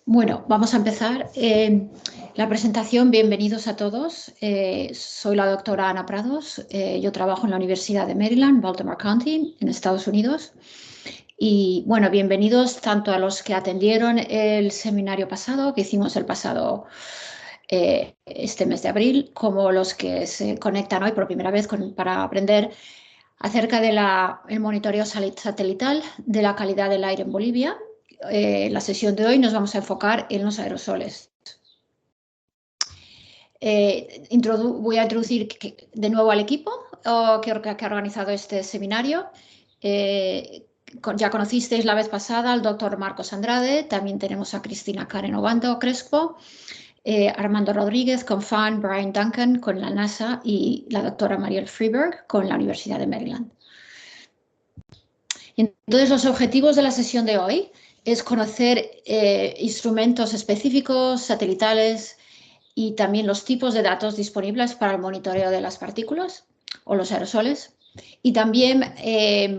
Bueno, vamos a empezar. La presentación, bienvenidos a todos. Soy la doctora Ana Prados. Yo trabajo en la Universidad de Maryland, Baltimore County, en Estados Unidos. Y bueno, bienvenidos tanto a los que atendieron el seminario pasado, que hicimos el pasado este mes de abril, como los que se conectan hoy por primera vez para aprender acerca del monitoreo satelital de la calidad del aire en Bolivia. La sesión de hoy nos vamos a enfocar en los aerosoles. Voy a introducir de nuevo al equipo que ha organizado este seminario. Ya conocisteis la vez pasada al doctor Marcos Andrade, también tenemos a Cristina Karen Obando Crespo, Armando Rodríguez con FAN, Brian Duncan con la NASA y la doctora Mariel Freeberg con la Universidad de Maryland. Entonces, los objetivos de la sesión de hoy es conocer instrumentos específicos, satelitales y también los tipos de datos disponibles para el monitoreo de las partículas o los aerosoles. Y también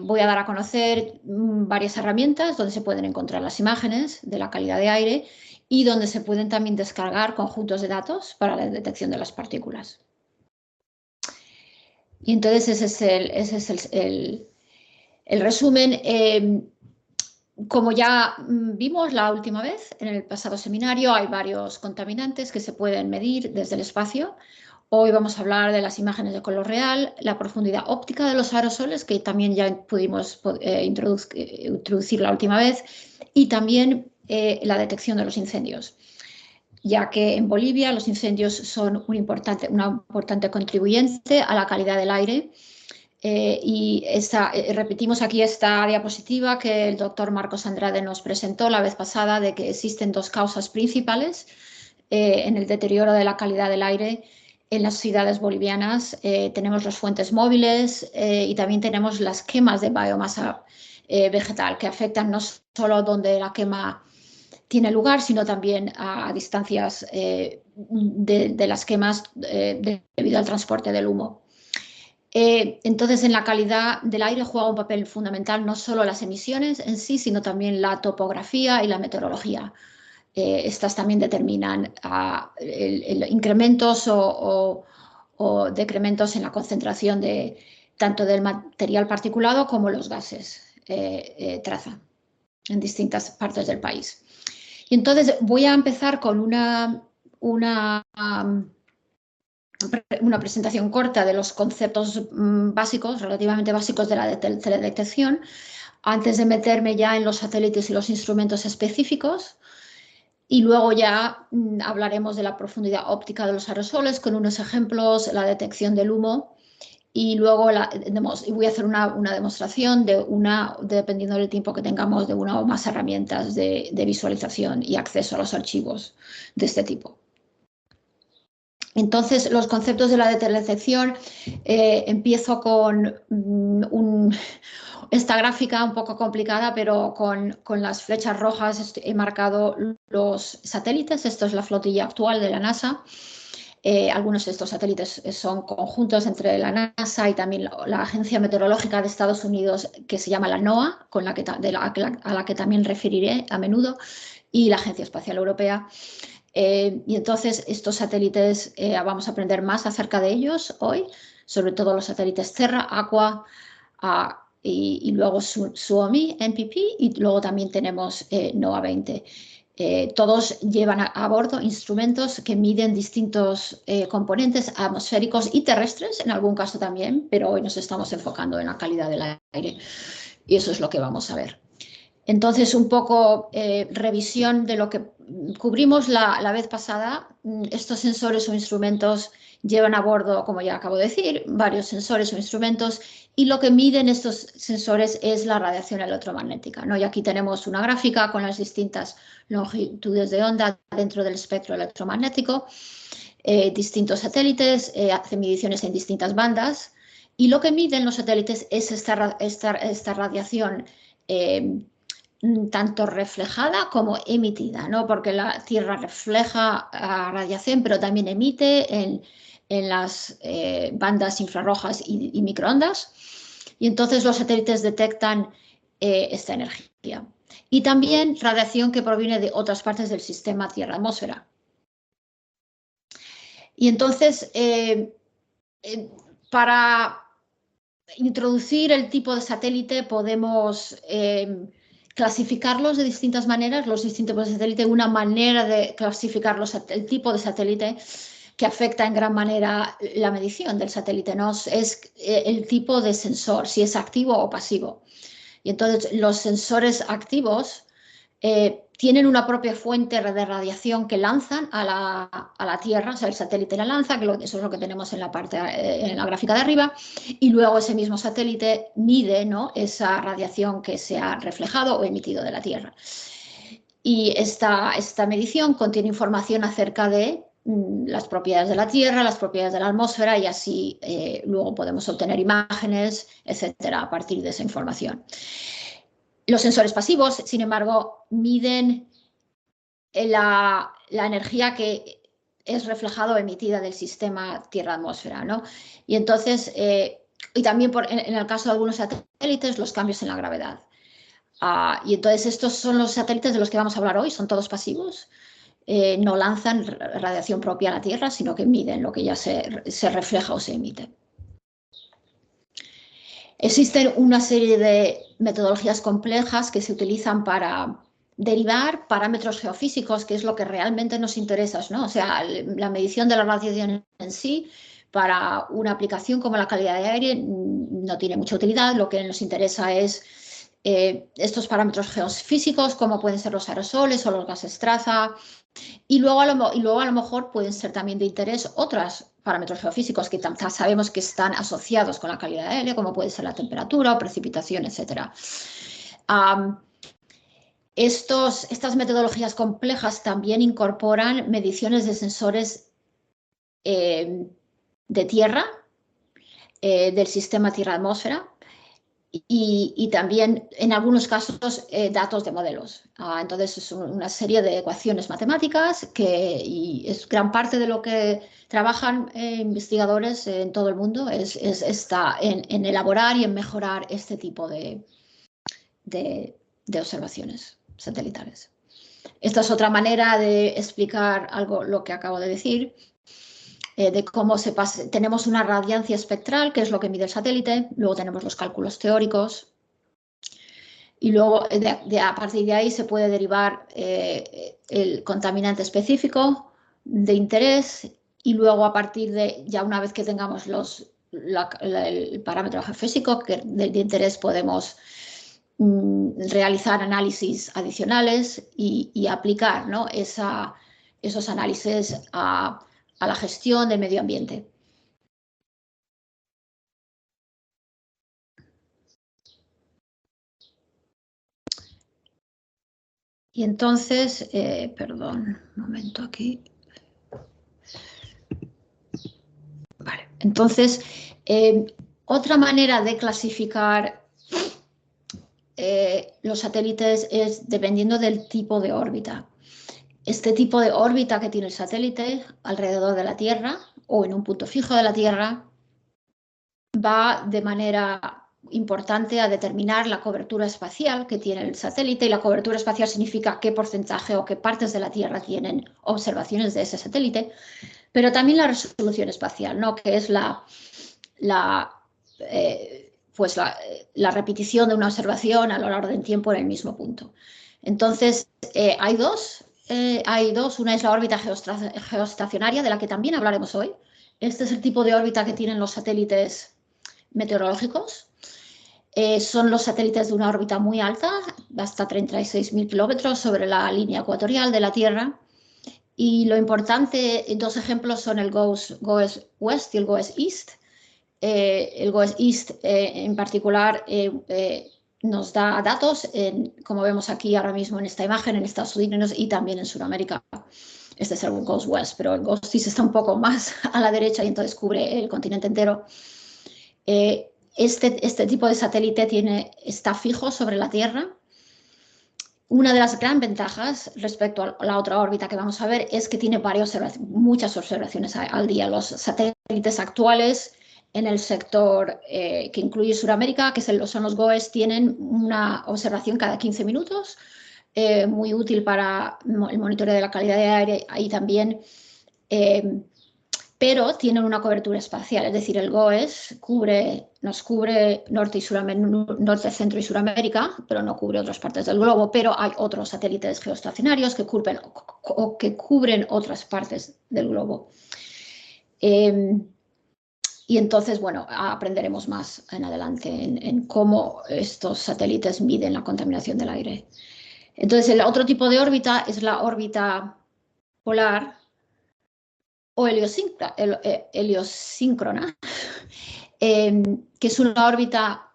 voy a dar a conocer varias herramientas donde se pueden encontrar las imágenes de la calidad de aire y donde se pueden también descargar conjuntos de datos para la detección de las partículas. Y entonces ese es el resumen. Como ya vimos la última vez en el pasado seminario, hay varios contaminantes que se pueden medir desde el espacio. Hoy vamos a hablar de las imágenes de color real, la profundidad óptica de los aerosoles, que también ya pudimos introducir la última vez, y también la detección de los incendios, ya que en Bolivia los incendios son una importante contribuyente a la calidad del aire. Y repetimos aquí esta diapositiva que el doctor Marcos Andrade nos presentó la vez pasada, de que existen dos causas principales en el deterioro de la calidad del aire en las ciudades bolivianas. Tenemos las fuentes móviles y también tenemos las quemas de biomasa vegetal, que afectan no solo donde la quema tiene lugar, sino también a distancias de las quemas debido al transporte del humo. Entonces, en la calidad del aire juega un papel fundamental no solo las emisiones en sí, sino también la topografía y la meteorología. Estas también determinan incrementos o decrementos en la concentración tanto del material particulado como los gases traza en distintas partes del país. Y entonces voy a empezar con una presentación corta de los conceptos básicos, relativamente básicos de la teledetección, antes de meterme ya en los satélites y los instrumentos específicos. Y luego ya hablaremos de la profundidad óptica de los aerosoles con unos ejemplos, la detección del humo. Y luego voy a hacer una demostración dependiendo del tiempo que tengamos, de una o más herramientas de visualización y acceso a los archivos de este tipo. Entonces, los conceptos de la teledetección, empiezo con esta gráfica un poco complicada, pero con las flechas rojas he marcado los satélites. Esto es la flotilla actual de la NASA. Algunos de estos satélites son conjuntos entre la NASA y también la Agencia Meteorológica de Estados Unidos, que se llama la NOAA, a la que también referiré a menudo, y la Agencia Espacial Europea. Y entonces estos satélites, vamos a aprender más acerca de ellos hoy, sobre todo los satélites Terra, Aqua y luego Suomi, NPP, y luego también tenemos NOAA 20. Todos llevan a bordo instrumentos que miden distintos componentes atmosféricos y terrestres, en algún caso también, pero hoy nos estamos enfocando en la calidad del aire y eso es lo que vamos a ver. Entonces, un poco revisión de lo que cubrimos la vez pasada. Estos sensores o instrumentos llevan a bordo, como ya acabo de decir, varios sensores o instrumentos, y lo que miden estos sensores es la radiación electromagnética, ¿no? Y aquí tenemos una gráfica con las distintas longitudes de onda dentro del espectro electromagnético, distintos satélites, hacen mediciones en distintas bandas, y lo que miden los satélites es esta radiación tanto reflejada como emitida, ¿no? Porque la Tierra refleja radiación, pero también emite en las bandas infrarrojas y microondas. Y entonces los satélites detectan esta energía. y también radiación que proviene de otras partes del sistema Tierra-atmósfera. Y entonces, para introducir el tipo de satélite podemos clasificarlos de distintas maneras, los distintos tipos de satélite. Una manera de clasificar el tipo de satélite que afecta en gran manera la medición del satélite, ¿no? Es el tipo de sensor, si es activo o pasivo. Y entonces los sensores activos tienen una propia fuente de radiación que lanzan a la Tierra, o sea, el satélite la lanza, que eso es lo que tenemos en en la gráfica de arriba, y luego ese mismo satélite mide, ¿no?, esa radiación que se ha reflejado o emitido de la Tierra. Y esta medición contiene información acerca de las propiedades de la Tierra, las propiedades de la atmósfera, y así luego podemos obtener imágenes, etcétera, a partir de esa información. Los sensores pasivos, sin embargo, miden la energía que es reflejada o emitida del sistema Tierra-atmósfera, ¿no? Y entonces, y también en el caso de algunos satélites, los cambios en la gravedad. Y entonces estos son los satélites de los que vamos a hablar hoy, son todos pasivos. No lanzan radiación propia a la Tierra, sino que miden lo que ya se refleja o se emite. Existen una serie de metodologías complejas que se utilizan para derivar parámetros geofísicos, que es lo que realmente nos interesa, ¿no? O sea, la medición de la radiación en sí, para una aplicación como la calidad de aire, no tiene mucha utilidad. Lo que nos interesa es estos parámetros geofísicos, como pueden ser los aerosoles o los gases traza, y luego a lo mejor pueden ser también de interés otros parámetros geofísicos que sabemos que están asociados con la calidad del aire, como puede ser la temperatura o precipitación, etc. Estas metodologías complejas también incorporan mediciones de sensores de tierra, del sistema Tierra-atmósfera, y también, en algunos casos, datos de modelos. Entonces, es una serie de ecuaciones matemáticas y es gran parte de lo que trabajan investigadores en todo el mundo, está en elaborar y en mejorar este tipo de observaciones satelitales. Esta es otra manera de explicar lo que acabo de decir. De cómo tenemos una radiancia espectral, que es lo que mide el satélite, luego tenemos los cálculos teóricos, y luego a partir de ahí se puede derivar el contaminante específico de interés, y luego a partir ya una vez que tengamos el parámetro geofísico de interés, podemos realizar análisis adicionales y aplicar, ¿no?, esos análisis a la gestión del medio ambiente. Y entonces, perdón, un momento aquí. Vale, entonces, otra manera de clasificar los satélites es dependiendo del tipo de órbita. Este tipo de órbita que tiene el satélite alrededor de la Tierra o en un punto fijo de la Tierra va de manera importante a determinar la cobertura espacial que tiene el satélite, y la cobertura espacial significa qué porcentaje o qué partes de la Tierra tienen observaciones de ese satélite, pero también la resolución espacial, ¿no?, que es la repetición de una observación a lo largo del tiempo en el mismo punto. Entonces, hay dos, una es la órbita geoestacionaria, de la que también hablaremos hoy. Este es el tipo de órbita que tienen los satélites meteorológicos. Son los satélites de una órbita muy alta, hasta 36.000 kilómetros sobre la línea ecuatorial de la Tierra. Y lo importante, dos ejemplos son el GOES West y el GOES East. El GOES East en particular nos da datos, como vemos aquí ahora mismo en esta imagen, en Estados Unidos y también en Sudamérica. Este es el GOES West, pero el GOES East está un poco más a la derecha y entonces cubre el continente entero. Este tipo de satélite está fijo sobre la Tierra. Una de las grandes ventajas respecto a la otra órbita que vamos a ver es que tiene muchas observaciones al día. Los satélites actuales en el sector que incluye Sudamérica, que son los GOES, tienen una observación cada 15 minutos, muy útil para el monitoreo de la calidad de aire. Ahí también pero tienen una cobertura espacial, es decir, el GOES nos cubre norte, centro y Suramérica, pero no cubre otras partes del globo, pero hay otros satélites geoestacionarios que cubren otras partes del globo. Y entonces, bueno, aprenderemos más en adelante en cómo estos satélites miden la contaminación del aire. Entonces, el otro tipo de órbita es la órbita polar, o heliosíncrona, que es una órbita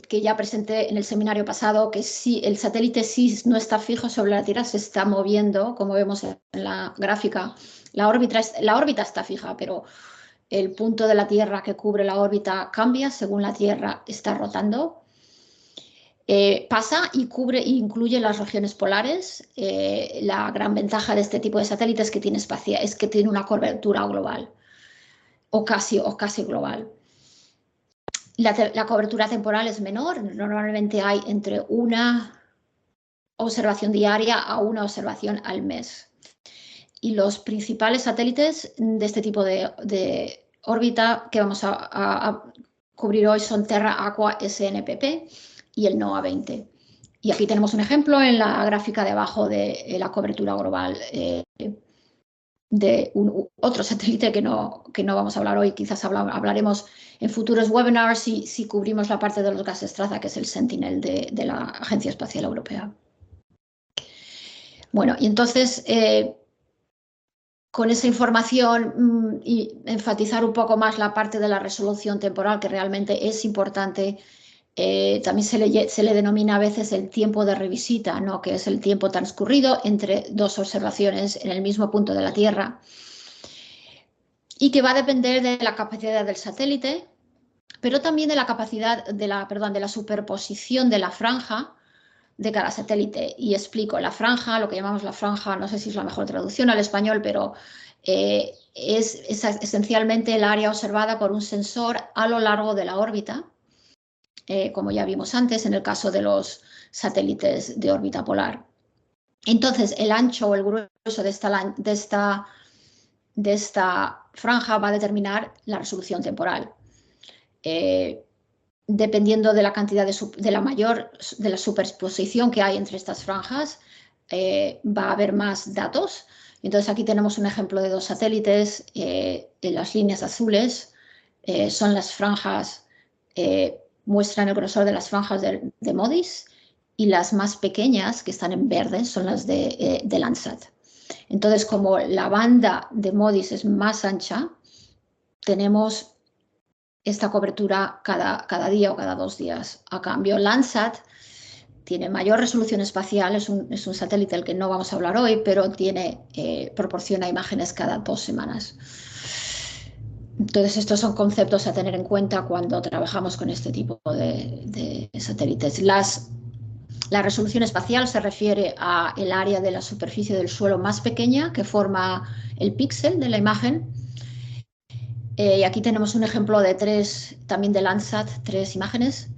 que ya presenté en el seminario pasado, que si el satélite sí no está fijo sobre la Tierra, se está moviendo, como vemos en la gráfica. La órbita está fija, pero el punto de la Tierra que cubre la órbita cambia según la Tierra está rotando. Pasa y incluye las regiones polares. La gran ventaja de este tipo de satélites es que tiene una cobertura global o casi global. La cobertura temporal es menor, normalmente hay entre una observación diaria a una observación al mes. Y los principales satélites de este tipo de órbita que vamos a cubrir hoy son Terra Aqua SNPP y el NOAA 20. Y aquí tenemos un ejemplo en la gráfica de abajo de la cobertura global de otro satélite que no vamos a hablar hoy. Quizás hablaremos en futuros webinars si cubrimos la parte de los gases traza, que es el Sentinel de la Agencia Espacial Europea. Bueno, y entonces, con esa información y enfatizar un poco más la parte de la resolución temporal, que realmente es importante. También se le denomina a veces el tiempo de revisita, ¿no? Que es el tiempo transcurrido entre dos observaciones en el mismo punto de la Tierra, y que va a depender de la capacidad del satélite, pero también de la capacidad de la superposición de la franja de cada satélite. Y explico, la franja, lo que llamamos la franja, no sé si es la mejor traducción al español, pero es esencialmente el área observada por un sensor a lo largo de la órbita. Como ya vimos antes, en el caso de los satélites de órbita polar. Entonces, el ancho o el grueso de esta franja va a determinar la resolución temporal. Dependiendo de la cantidad de la superposición que hay entre estas franjas, va a haber más datos. Entonces, aquí tenemos un ejemplo de dos satélites. Las líneas azules son las franjas, muestran el grosor de las franjas de MODIS, y las más pequeñas, que están en verde, son las de Landsat. Entonces, como la banda de MODIS es más ancha, tenemos esta cobertura cada día o cada 2 días. A cambio, Landsat tiene mayor resolución espacial, es un satélite del que no vamos a hablar hoy, pero proporciona imágenes cada 2 semanas. Entonces, estos son conceptos a tener en cuenta cuando trabajamos con este tipo de satélites. La resolución espacial se refiere al área de la superficie del suelo más pequeña que forma el píxel de la imagen. Y aquí tenemos un ejemplo de también de Landsat, 3 imágenes.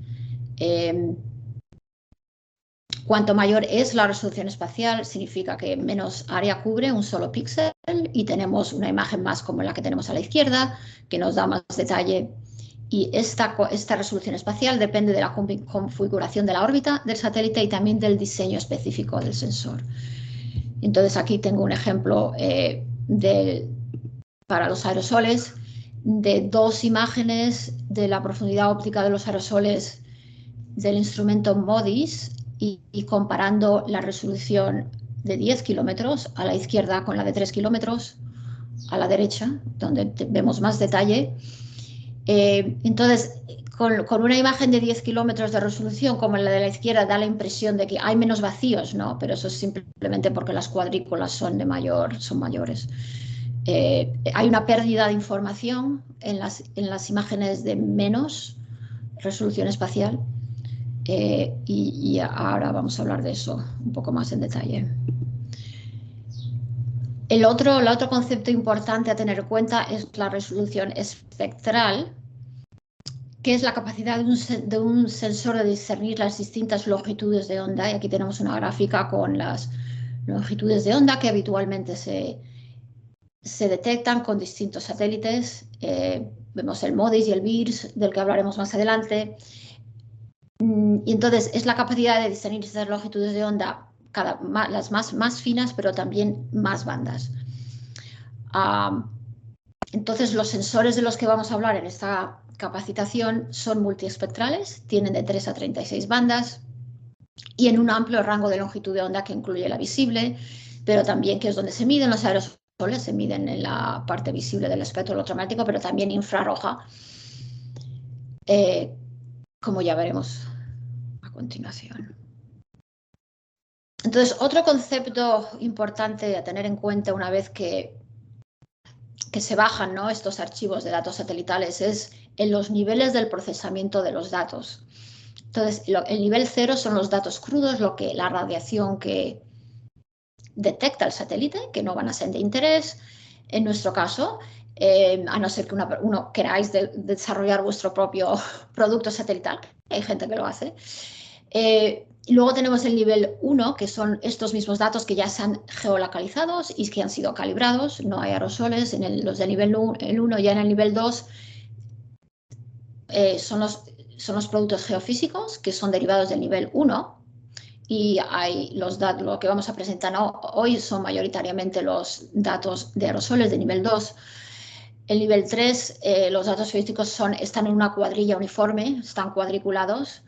Cuanto mayor es la resolución espacial, significa que menos área cubre un solo píxel, y tenemos una imagen más como la que tenemos a la izquierda, que nos da más detalle. Y esta resolución espacial depende de la configuración de la órbita del satélite y también del diseño específico del sensor. Entonces, aquí tengo un ejemplo para los aerosoles de 2 imágenes de la profundidad óptica de los aerosoles del instrumento MODIS y comparando la resolución de 10 kilómetros a la izquierda con la de 3 kilómetros a la derecha, donde vemos más detalle. Entonces, con una imagen de 10 kilómetros de resolución como la de la izquierda, da la impresión de que hay menos vacíos, ¿no? Pero eso es simplemente porque las cuadrículas son mayores. Hay una pérdida de información en las imágenes de menos resolución espacial. Y ahora vamos a hablar de eso un poco más en detalle. El otro concepto importante a tener en cuenta es la resolución espectral, que es la capacidad de un sensor de discernir las distintas longitudes de onda. Y aquí tenemos una gráfica con las longitudes de onda que habitualmente se detectan con distintos satélites. Vemos el MODIS y el VIRS, del que hablaremos más adelante. Y entonces es la capacidad de discernir estas longitudes de onda, las más finas, pero también más bandas. Entonces los sensores de los que vamos a hablar en esta capacitación son multiespectrales, tienen de 3 a 36 bandas y en un amplio rango de longitud de onda que incluye la visible, pero también que es donde se miden los aerosoles, se miden en la parte visible del espectro electromagnético, pero también infrarroja, como ya veremos a continuación. Entonces, otro concepto importante a tener en cuenta una vez que se bajan, ¿no?, estos archivos de datos satelitales es en los niveles del procesamiento de los datos. Entonces, el nivel 0 son los datos crudos, la radiación que detecta el satélite, que no van a ser de interés. En nuestro caso, a no ser que uno queráis desarrollar vuestro propio producto satelital, hay gente que lo hace. Y luego tenemos el nivel 1, que son estos mismos datos que ya se han geolocalizados y que han sido calibrados, no hay aerosoles. Los de nivel 1, ya en el nivel 2 son los productos geofísicos que son derivados del nivel 1 y lo que vamos a presentar hoy son mayoritariamente los datos de aerosoles de nivel 2. El nivel 3, los datos geofísicos están en una cuadrilla uniforme, están cuadriculados.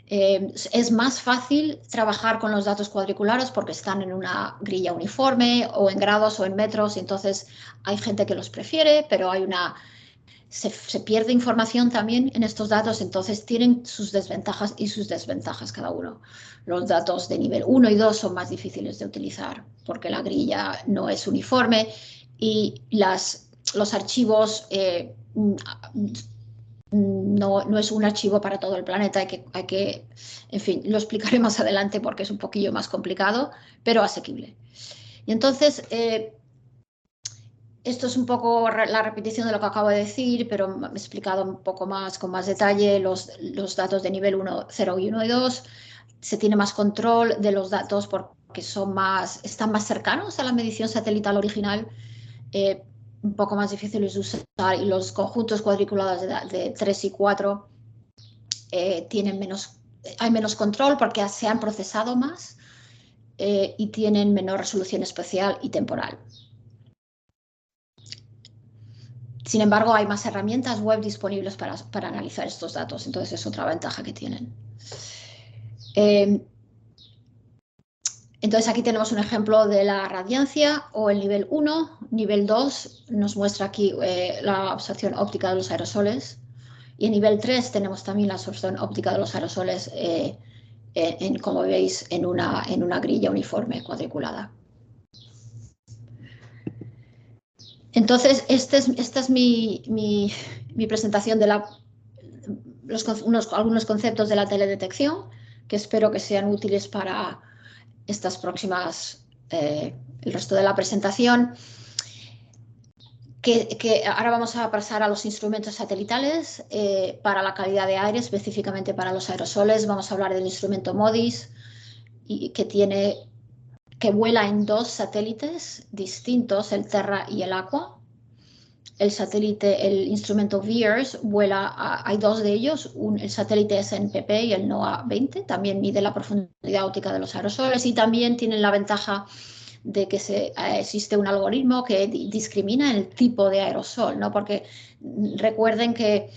Es más fácil trabajar con los datos cuadriculados porque están en una grilla uniforme o en grados o en metros, y entonces hay gente que los prefiere, pero se pierde información también en estos datos, entonces tienen sus desventajas y sus desventajas cada uno. Los datos de nivel 1 y 2 son más difíciles de utilizar porque la grilla no es uniforme y los archivos no es un archivo para todo el planeta, en fin, lo explicaré más adelante porque es un poquillo más complicado, pero asequible. Y entonces, esto es un poco la repetición de lo que acabo de decir, pero he explicado un poco más, con más detalle, los datos de nivel 1, 0 y 1 y 2. Se tiene más control de los datos porque están más cercanos a la medición satelital original, un poco más difíciles de usar, y los conjuntos cuadriculados de 3 y 4 hay menos control porque se han procesado más y tienen menor resolución espacial y temporal. Sin embargo, hay más herramientas web disponibles para analizar estos datos, entonces es otra ventaja que tienen. Entonces aquí tenemos un ejemplo de la radiancia o el nivel 1. Nivel 2 nos muestra aquí la absorción óptica de los aerosoles. Y en nivel 3 tenemos también la absorción óptica de los aerosoles, como veis, en una grilla uniforme cuadriculada. Entonces, esta es mi presentación de algunos conceptos de la teledetección, que espero que sean útiles para estas próximas, el resto de la presentación. Ahora vamos a pasar a los instrumentos satelitales para la calidad de aire, específicamente para los aerosoles. Vamos a hablar del instrumento MODIS, que vuela en 2 satélites distintos, el Terra y el Aqua. El instrumento VIRS hay 2 de ellos, el satélite SNPP y el NOAA-20, también mide la profundidad óptica de los aerosoles y también tienen la ventaja de que existe un algoritmo que discrimina el tipo de aerosol, ¿no? Porque recuerden que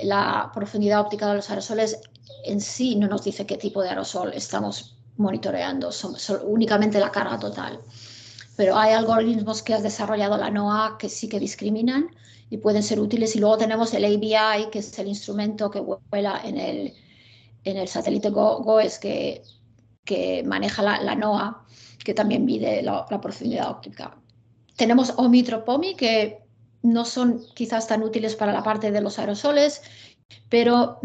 la profundidad óptica de los aerosoles en sí no nos dice qué tipo de aerosol estamos monitoreando, son únicamente la carga total. Pero hay algoritmos que ha desarrollado la NOAA que sí que discriminan y pueden ser útiles. Y luego tenemos el ABI, que es el instrumento que vuela en el satélite GOES que maneja la NOAA, que también mide la profundidad óptica. Tenemos OMI y TROPOMI, que no son quizás tan útiles para la parte de los aerosoles, pero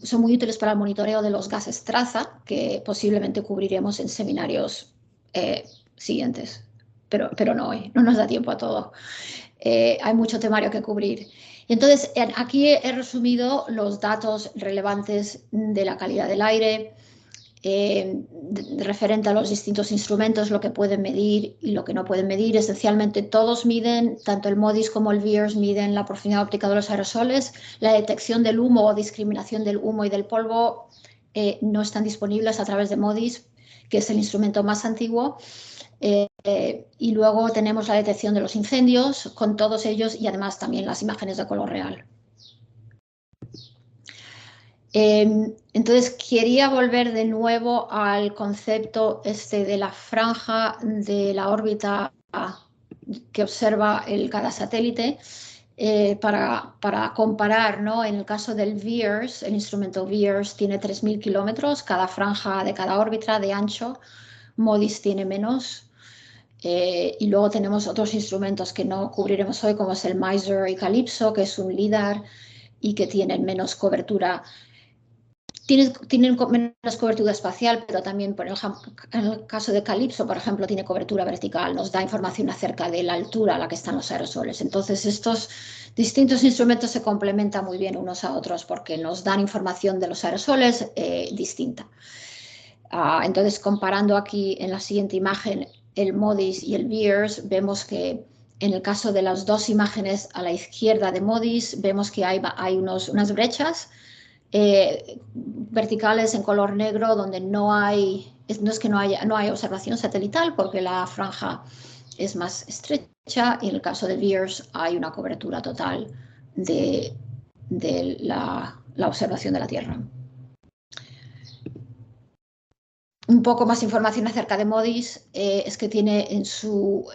son muy útiles para el monitoreo de los gases traza, que posiblemente cubriremos en seminarios siguientes, pero no hoy, no nos da tiempo a todo. Hay mucho temario que cubrir. Entonces, aquí he resumido los datos relevantes de la calidad del aire, referente a los distintos instrumentos, lo que pueden medir y lo que no pueden medir. Esencialmente todos miden, tanto el MODIS como el VIIRS miden la profundidad óptica de los aerosoles. La detección del humo o discriminación del humo y del polvo no están disponibles a través de MODIS, que es el instrumento más antiguo. Y luego tenemos la detección de los incendios con todos ellos y además también las imágenes de color real. Entonces quería volver de nuevo al concepto de la franja de la órbita que observa cada satélite para comparar, ¿no? En el caso del VIIRS, el instrumento VIIRS tiene 3.000 kilómetros, cada franja de cada órbita de ancho. MODIS tiene menos. Y luego tenemos otros instrumentos que no cubriremos hoy, como es el MISR y Calypso, que es un LIDAR y que tienen menos cobertura. Tienen menos cobertura espacial, pero también en el caso de Calypso, por ejemplo, tiene cobertura vertical, nos da información acerca de la altura a la que están los aerosoles. Entonces, estos distintos instrumentos se complementan muy bien unos a otros porque nos dan información de los aerosoles distinta. Entonces, comparando aquí en la siguiente imagen el MODIS y el VIIRS, vemos que en el caso de las dos imágenes a la izquierda de MODIS, vemos que hay unas brechas verticales en color negro donde no es que no hay observación satelital porque la franja es más estrecha y en el caso de VIIRS hay una cobertura total de la observación de la Tierra. Un poco más información acerca de MODIS es que tiene en su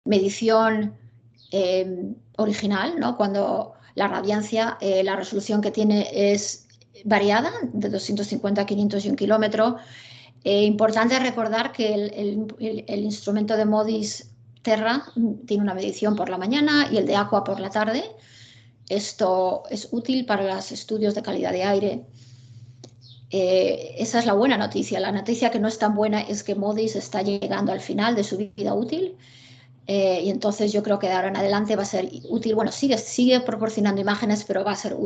medición original, ¿no? Cuando la radiancia, la resolución que tiene es variada, de 250 a 501 kilómetros. Importante recordar que el instrumento de MODIS Terra tiene una medición por la mañana y el de Aqua por la tarde. Esto es útil para los estudios de calidad de aire. Esa es la buena noticia. La noticia que no es tan buena es que MODIS está llegando al final de su vida útil. Y entonces yo creo que de ahora en adelante va a ser útil, bueno, sigue proporcionando imágenes, pero va a ser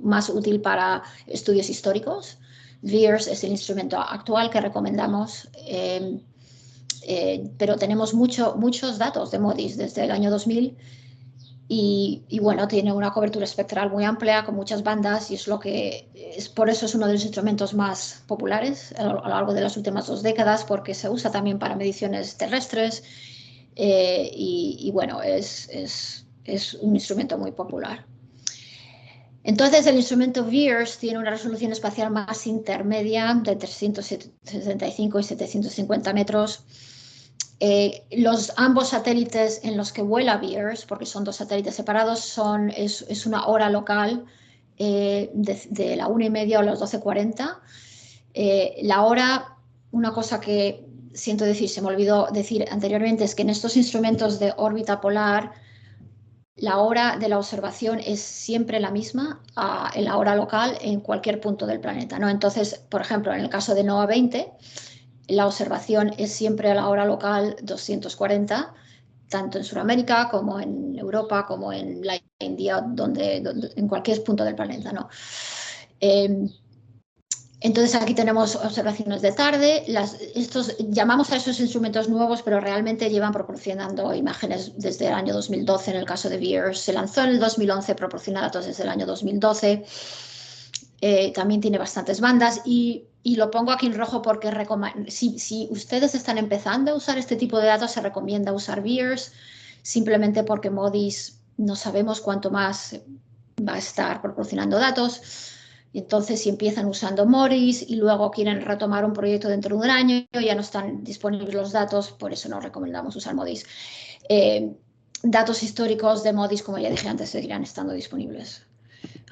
más útil para estudios históricos. VIIRS es el instrumento actual que recomendamos, pero tenemos muchos datos de MODIS desde el año 2000 y bueno, tiene una cobertura espectral muy amplia con muchas bandas y por eso es uno de los instrumentos más populares a lo largo de las últimas 2 décadas porque se usa también para mediciones terrestres. Y bueno, es un instrumento muy popular. Entonces, el instrumento VIIRS tiene una resolución espacial más intermedia de 375 y 750 metros. Ambos satélites en los que vuela VIIRS, porque son 2 satélites separados, es una hora local de la 1:30 a las 12:40. La hora, una cosa que siento decir, se me olvidó decir anteriormente, es que en estos instrumentos de órbita polar, la hora de la observación es siempre la misma en la hora local en cualquier punto del planeta, ¿no? Entonces, por ejemplo, en el caso de NOAA 20, la observación es siempre a la hora local 240, tanto en Sudamérica como en Europa, como en la India, en cualquier punto del planeta, ¿no? Entonces aquí tenemos observaciones de tarde. Llamamos a esos instrumentos nuevos, pero realmente llevan proporcionando imágenes desde el año 2012. En el caso de VIIRS se lanzó en el 2011, proporciona datos desde el año 2012. También tiene bastantes bandas y lo pongo aquí en rojo porque si ustedes están empezando a usar este tipo de datos, se recomienda usar VIIRS, simplemente porque MODIS no sabemos cuánto más va a estar proporcionando datos. Entonces, si empiezan usando MODIS y luego quieren retomar un proyecto dentro de un año, ya no están disponibles los datos, por eso no recomendamos usar MODIS. Datos históricos de MODIS, como ya dije antes, seguirán estando disponibles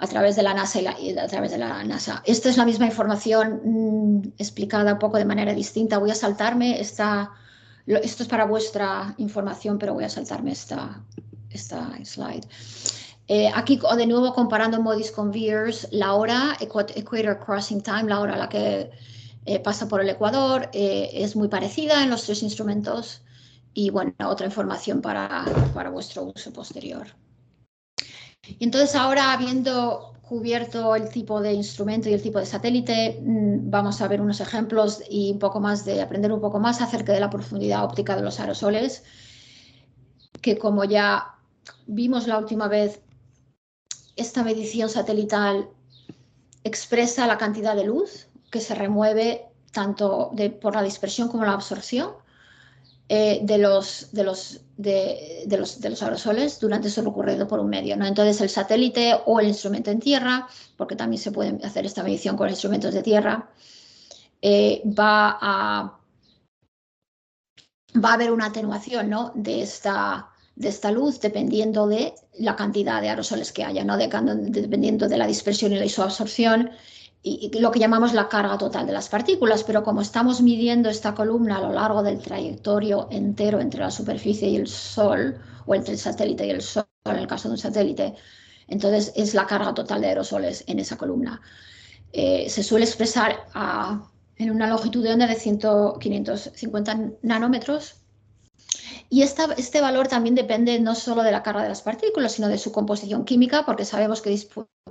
a través de la NASA y a través de la NASA. Esta es la misma información explicada un poco de manera distinta. Voy a saltarme esto es para vuestra información, pero voy a saltarme esta slide. Aquí de nuevo comparando MODIS con VIIRS, la hora, Equator Crossing Time, la hora a la que pasa por el Ecuador, es muy parecida en los 3 instrumentos y bueno, otra información para vuestro uso posterior. Y entonces ahora, habiendo cubierto el tipo de instrumento y el tipo de satélite, vamos a ver unos ejemplos y un poco más aprender un poco más acerca de la profundidad óptica de los aerosoles, que como ya vimos la última vez, esta medición satelital expresa la cantidad de luz que se remueve tanto por la dispersión como la absorción de los aerosoles durante su recorrido por un medio, ¿no? Entonces el satélite o el instrumento en tierra, porque también se puede hacer esta medición con instrumentos de tierra, va a haber una atenuación, ¿no?, de esta luz dependiendo de la cantidad de aerosoles que haya, ¿no?, dependiendo de la dispersión y su absorción, y lo que llamamos la carga total de las partículas. Pero como estamos midiendo esta columna a lo largo del trayectorio entero entre la superficie y el Sol, o entre el satélite y el Sol, en el caso de un satélite, entonces es la carga total de aerosoles en esa columna. Se suele expresar en una longitud de onda de 550 nanómetros. Y este valor también depende no solo de la carga de las partículas, sino de su composición química, porque sabemos que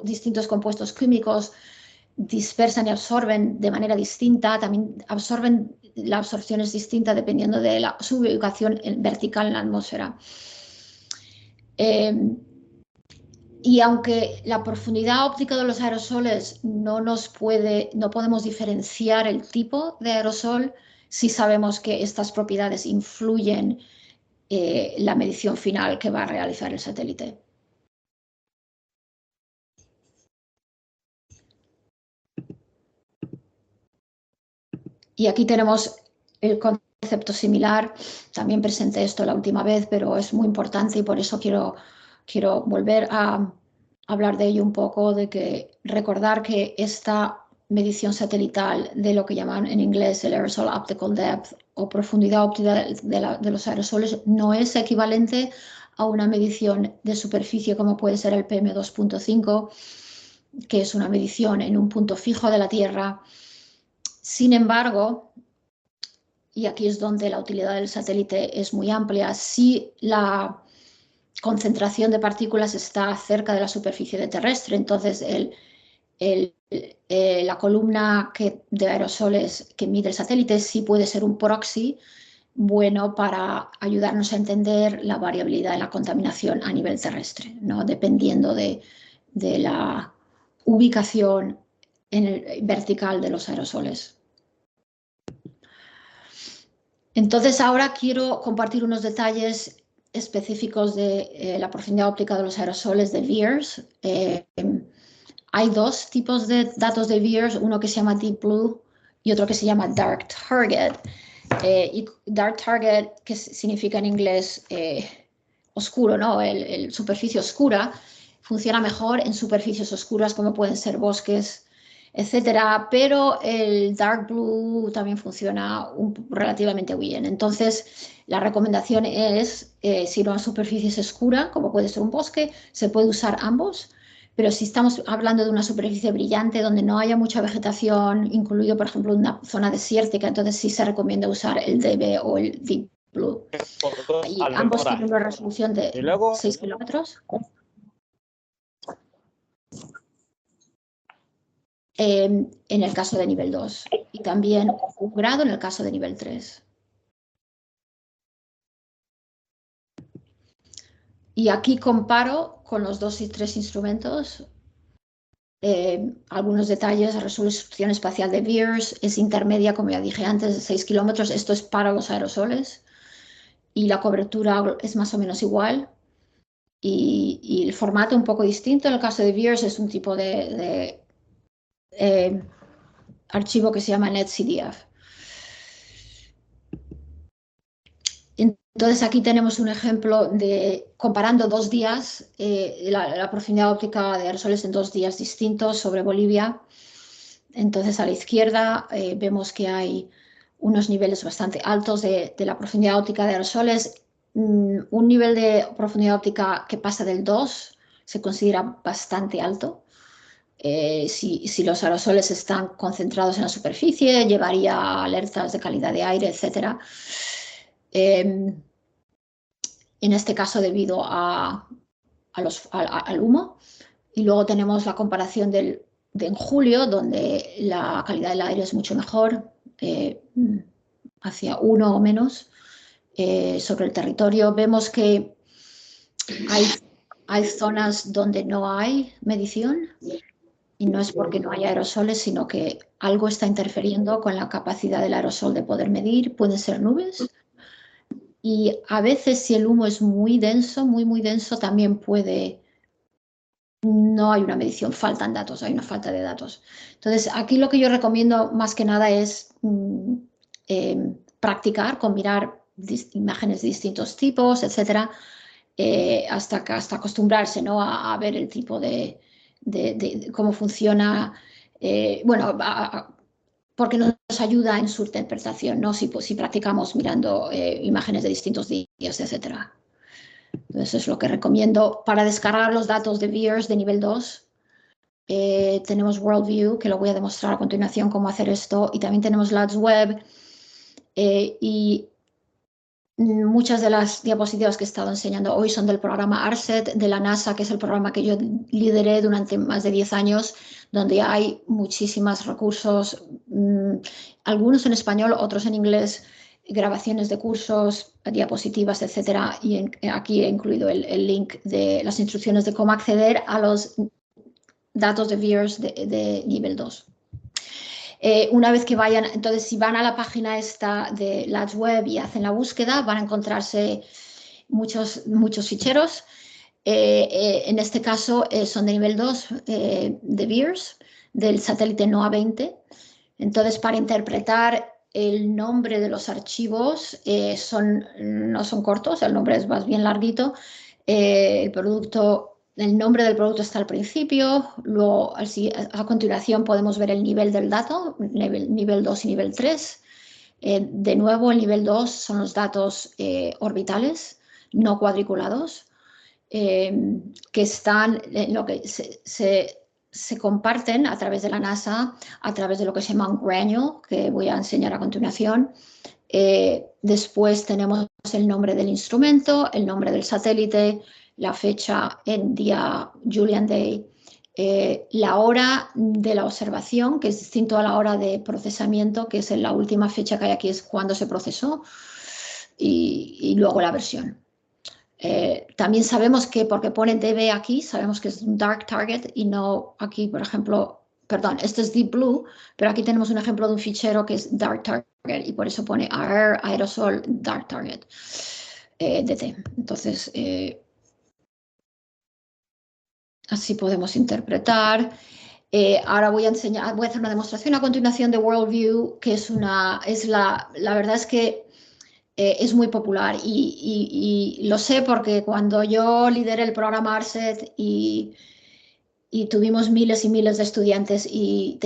distintos compuestos químicos dispersan y absorben de manera distinta. También la absorción es distinta dependiendo de su ubicación vertical en la atmósfera. Y aunque la profundidad óptica de los aerosoles no podemos diferenciar el tipo de aerosol, sí sabemos que estas propiedades influyen la medición final que va a realizar el satélite. Y aquí tenemos el concepto similar. También presenté esto la última vez, pero es muy importante y por eso quiero volver a hablar de ello un poco, de que recordar que esta medición satelital de lo que llaman en inglés el aerosol optical depth o profundidad óptica de los aerosoles no es equivalente a una medición de superficie como puede ser el PM2.5, que es una medición en un punto fijo de la Tierra. Sin embargo, y aquí es donde la utilidad del satélite es muy amplia, si la concentración de partículas está cerca de la superficie terrestre, entonces la columna de aerosoles que mide el satélite sí puede ser un proxy bueno para ayudarnos a entender la variabilidad de la contaminación a nivel terrestre, ¿no?, dependiendo de la ubicación vertical de los aerosoles. Entonces ahora quiero compartir unos detalles específicos de la profundidad óptica de los aerosoles de VIIRS. Hay dos tipos de datos de VIIRS, uno que se llama Deep Blue y otro que se llama Dark Target. Y Dark Target, que significa en inglés oscuro, ¿no?, superficie oscura, funciona mejor en superficies oscuras como pueden ser bosques, etcétera, pero el Dark Blue también funciona relativamente bien. Entonces, la recomendación es, si una superficie es oscura, como puede ser un bosque, se puede usar ambos, pero si estamos hablando de una superficie brillante donde no haya mucha vegetación, incluido, por ejemplo, una zona desértica, entonces sí se recomienda usar el DB o el Deep Blue. Y ambos tienen una resolución de 6 kilómetros. En el caso de nivel 2 y también 1 grado en el caso de nivel 3. Y aquí comparo con los 2 y 3 instrumentos algunos detalles. La resolución espacial de VIIRS es intermedia, como ya dije antes, de 6 kilómetros. Esto es para los aerosoles. Y la cobertura es más o menos igual. Y el formato un poco distinto. En el caso de VIIRS es un tipo de archivo que se llama NetCDF. Entonces aquí tenemos un ejemplo de comparando 2 días, la profundidad óptica de aerosoles en 2 días distintos sobre Bolivia. Entonces a la izquierda vemos que hay unos niveles bastante altos de la profundidad óptica de aerosoles. Un nivel de profundidad óptica que pasa del 2 se considera bastante alto. Si los aerosoles están concentrados en la superficie, llevaría alertas de calidad de aire, etc. En este caso, debido a al humo. Y luego tenemos la comparación de en julio, donde la calidad del aire es mucho mejor, hacia 1 o menos sobre el territorio. Vemos que hay zonas donde no hay medición y no es porque no haya aerosoles, sino que algo está interfiriendo con la capacidad del aerosol de poder medir. Pueden ser nubes y a veces si el humo es muy denso, muy denso, también puede... No hay una medición, faltan datos, hay una falta de datos. Entonces, aquí lo que yo recomiendo más que nada es practicar con mirar imágenes de distintos tipos, etcétera, hasta acostumbrarse, ¿no? a ver el tipo de cómo funciona, bueno, porque nos ayuda en su interpretación, ¿no? Si practicamos mirando imágenes de distintos días, etcétera. Entonces es lo que recomiendo para descargar los datos de VIIRS de nivel 2. Tenemos Worldview, que lo voy a demostrar a continuación cómo hacer esto, y también tenemos Labs Web y muchas de las diapositivas que he estado enseñando hoy son del programa ARSET de la NASA, que es el programa que yo lideré durante más de 10 años, donde hay muchísimos recursos, algunos en español, otros en inglés, grabaciones de cursos, diapositivas, etcétera. Y aquí he incluido el link de las instrucciones de cómo acceder a los datos de VIIRS de nivel 2. Una vez que vayan, entonces si van a la página esta de Labs Web y hacen la búsqueda, van a encontrarse muchos ficheros. En este caso son de nivel 2 de VIIRS, del satélite NOAA 20. Entonces, para interpretar el nombre de los archivos, no son cortos, el nombre es más bien larguito. El nombre del producto está al principio, luego a continuación podemos ver el nivel del dato, nivel 2 y nivel 3. De nuevo, el nivel 2 son los datos orbitales, no cuadriculados, que están en lo que se comparten a través de la NASA, a través de lo que se llama un granule, que voy a enseñar a continuación. Después tenemos el nombre del instrumento, el nombre del satélite, la fecha en día Julian Day, la hora de la observación, que es distinto a la hora de procesamiento, que es la última fecha que hay aquí, es cuando se procesó, y luego la versión. También sabemos que, porque pone DB aquí, sabemos que es un dark target y no aquí, por ejemplo, perdón, esto es Deep Blue, pero aquí tenemos un ejemplo de un fichero que es dark target y por eso pone aerosol dark target, DT. Entonces, así podemos interpretar. Ahora voy a hacer una demostración a continuación de Worldview, que la verdad es que es muy popular y lo sé porque cuando yo lideré el programa ARSET y tuvimos miles y miles de estudiantes y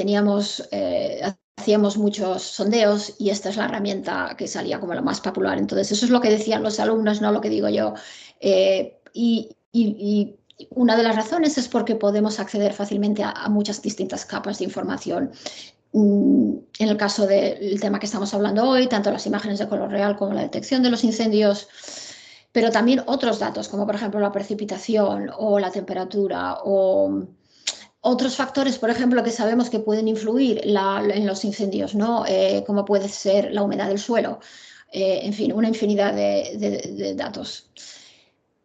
hacíamos muchos sondeos y esta es la herramienta que salía como la más popular. Entonces, eso es lo que decían los alumnos, no lo que digo yo. Y una de las razones es porque podemos acceder fácilmente a muchas distintas capas de información. En el caso del tema que estamos hablando hoy, tanto las imágenes de color real como la detección de los incendios, pero también otros datos, como por ejemplo la precipitación o la temperatura o otros factores, por ejemplo, que sabemos que pueden influir en los incendios, ¿no? Como puede ser la humedad del suelo, en fin, una infinidad de datos.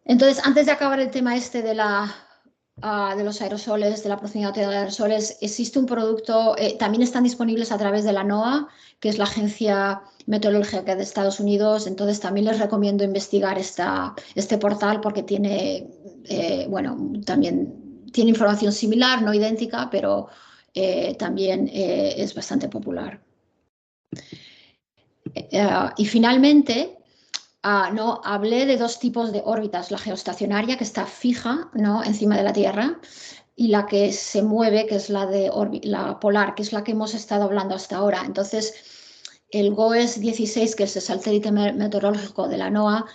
Entonces, antes de acabar el tema este de los aerosoles, de la proximidad de aerosoles, existe un producto, también están disponibles a través de la NOAA, que es la Agencia Meteorológica de Estados Unidos. Entonces también les recomiendo investigar este portal porque tiene, bueno, también tiene información similar, no idéntica, pero también es bastante popular. Y finalmente, no, hablé de dos tipos de órbitas, la geoestacionaria, que está fija, ¿no?, encima de la Tierra, y la que se mueve, que es la polar, que es la que hemos estado hablando hasta ahora. Entonces, el GOES-16, que es el satélite meteorológico de la NOAA,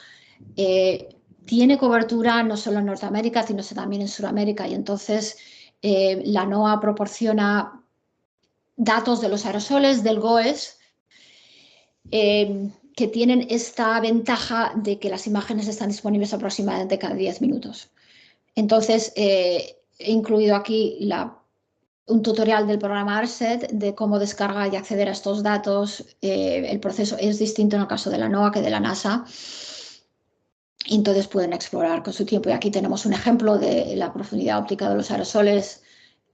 tiene cobertura no solo en Norteamérica, sino también en Sudamérica, y entonces la NOAA proporciona datos de los aerosoles del GOES, que tienen esta ventaja de que las imágenes están disponibles aproximadamente cada 10 minutos. Entonces, he incluido aquí un tutorial del programa ARSET de cómo descargar y acceder a estos datos. El proceso es distinto en el caso de la NOAA que de la NASA. Y entonces pueden explorar con su tiempo. Y aquí tenemos un ejemplo de la profundidad óptica de los aerosoles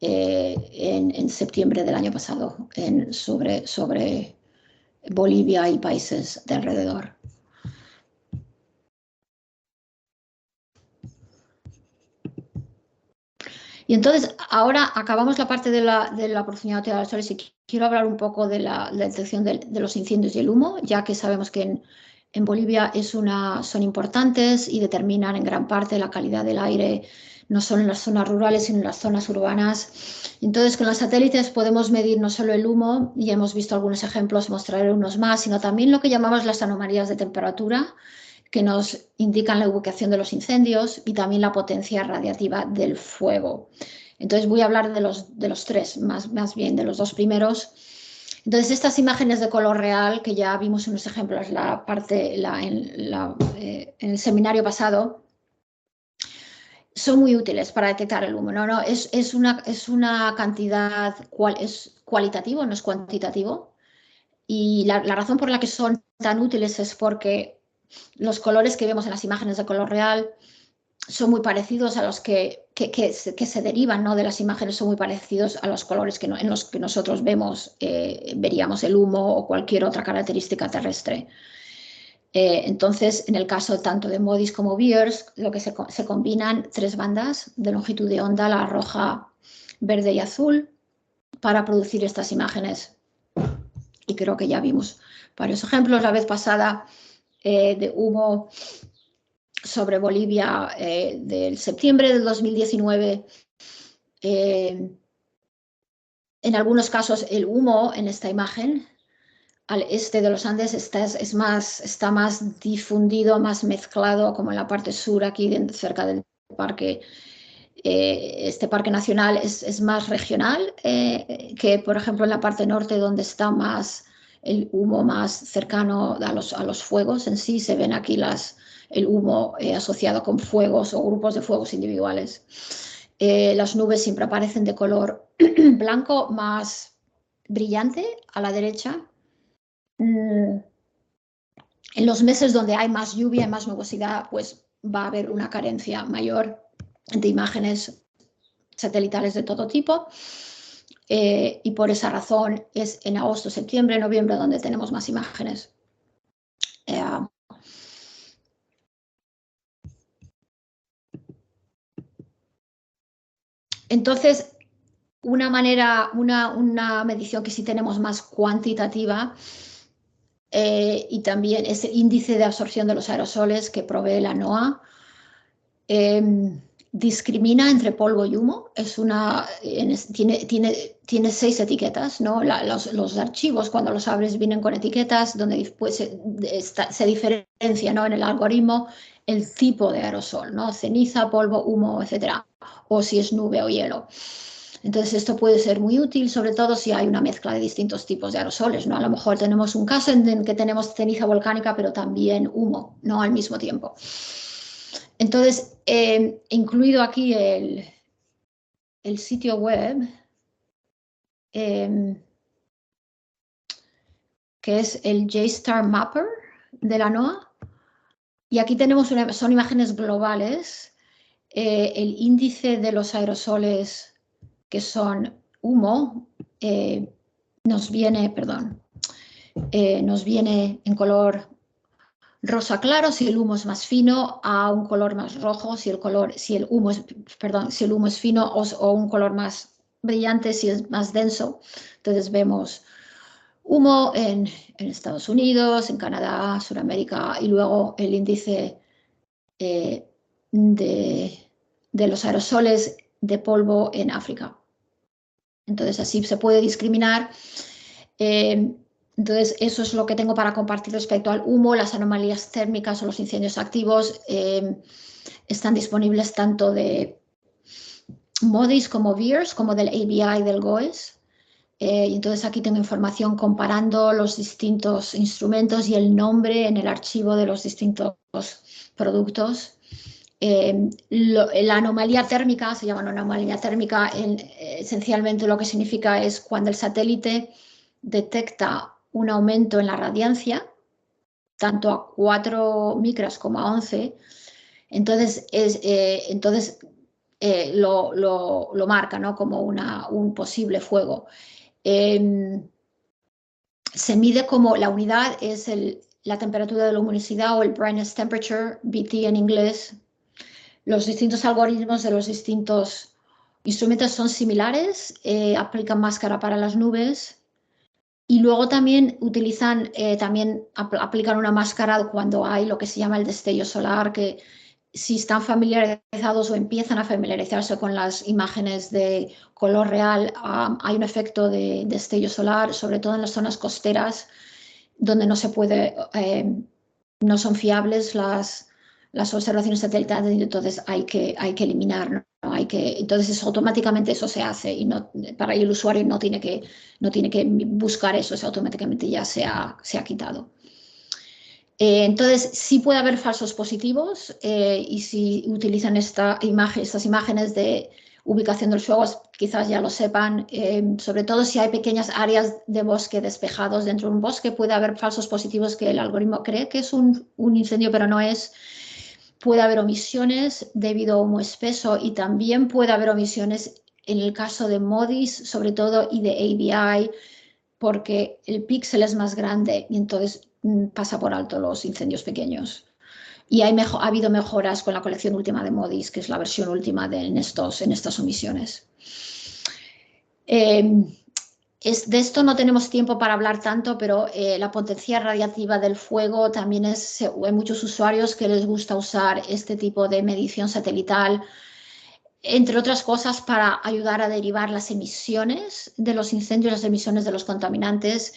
en septiembre del año pasado sobre Bolivia y países de alrededor. Y entonces, ahora acabamos la parte de la profundidad óptica de los aerosoles y quiero hablar un poco de la detección de los incendios y el humo, ya que sabemos que en Bolivia son importantes y determinan en gran parte la calidad del aire, no solo en las zonas rurales, sino en las zonas urbanas. Entonces, con los satélites podemos medir no solo el humo, y hemos visto algunos ejemplos, mostraré unos más, sino también lo que llamamos las anomalías de temperatura, que nos indican la ubicación de los incendios y también la potencia radiativa del fuego. Entonces voy a hablar de los tres, más bien de los dos primeros. Entonces, estas imágenes de color real, que ya vimos unos ejemplos en el seminario pasado, son muy útiles para detectar el humo. Es una cantidad, es cualitativo, no es cuantitativo. Y la razón por la que son tan útiles es porque los colores que vemos en las imágenes de color real son muy parecidos a los que se derivan, ¿no?, de las imágenes, son muy parecidos a los colores en los que nosotros veríamos el humo o cualquier otra característica terrestre. Entonces, en el caso tanto de MODIS como BIRS, lo que se combinan tres bandas de longitud de onda, la roja, verde y azul, para producir estas imágenes. Y creo que ya vimos varios ejemplos la vez pasada de humo sobre Bolivia del septiembre del 2019. En algunos casos el humo en esta imagen al este de los Andes está más difundido, más mezclado, como en la parte sur, aquí cerca del parque. Este parque nacional es más regional que, por ejemplo, en la parte norte, donde está más el humo más cercano a los fuegos en sí. Se ven aquí el humo asociado con fuegos o grupos de fuegos individuales. Las nubes siempre aparecen de color blanco más brillante a la derecha. En los meses donde hay más lluvia y más nubosidad, pues va a haber una carencia mayor de imágenes satelitales de todo tipo. Y por esa razón es en agosto, septiembre, noviembre donde tenemos más imágenes. Entonces, una medición que sí tenemos más cuantitativa y también es el índice de absorción de los aerosoles que provee la NOAA. Discrimina entre polvo y humo. Tiene 6 etiquetas, ¿no? Los archivos, cuando los abres, vienen con etiquetas donde después se diferencia, ¿no?, en el algoritmo el tipo de aerosol, ¿no? Ceniza, polvo, humo, etcétera, o si es nube o hielo. Entonces, esto puede ser muy útil, sobre todo si hay una mezcla de distintos tipos de aerosoles, ¿no? A lo mejor tenemos un caso en que tenemos ceniza volcánica, pero también humo, ¿no?, al mismo tiempo. Entonces, he incluido aquí el sitio web, que es el JSTAR Mapper de la NOAA. Y aquí tenemos son imágenes globales. El índice de los aerosoles que son humo nos viene en color rosa claro si el humo es más fino, a un color más rojo si el humo es fino, o un color más brillante si es más denso. Entonces vemos humo en Estados Unidos, en Canadá, Sudamérica, y luego el índice de los aerosoles de polvo en África. Entonces así se puede discriminar. Entonces, eso es lo que tengo para compartir respecto al humo. Las anomalías térmicas o los incendios activos están disponibles tanto de MODIS como VIRS, como del ABI del GOES. Y entonces aquí tengo información comparando los distintos instrumentos y el nombre en el archivo de los distintos productos. La anomalía térmica, se llama anomalía térmica, esencialmente lo que significa es cuando el satélite detecta un aumento en la radiancia, tanto a 4 micras como a 11, entonces, lo marca, ¿no?, como un posible fuego. Se mide como la unidad es la temperatura de luminosidad o el brightness temperature, BT en inglés. Los distintos algoritmos de los distintos instrumentos son similares, aplican máscara para las nubes y luego también aplican una máscara cuando hay lo que se llama el destello solar, que si están familiarizados o empiezan a familiarizarse con las imágenes de color real, hay un efecto de destello solar, sobre todo en las zonas costeras, donde no se puede, no son fiables las observaciones satelitales, y entonces hay que eliminar, ¿no? Entonces automáticamente eso se hace y para el usuario no tiene que buscar eso, automáticamente ya se ha quitado. Entonces, sí puede haber falsos positivos y si utilizan estas imágenes de ubicación de los fuegos, quizás ya lo sepan, sobre todo si hay pequeñas áreas de bosque despejados dentro de un bosque, puede haber falsos positivos que el algoritmo cree que es un incendio, pero no es. Puede haber omisiones debido a humo espeso y también puede haber omisiones en el caso de MODIS, sobre todo, y de ABI, porque el píxel es más grande y entonces pasa por alto los incendios pequeños. Y ha habido mejoras con la colección última de MODIS, que es la versión última en estas omisiones. De esto no tenemos tiempo para hablar tanto, pero la potencia radiativa del fuego también hay muchos usuarios que les gusta usar este tipo de medición satelital, entre otras cosas, para ayudar a derivar las emisiones de los incendios, las emisiones de los contaminantes.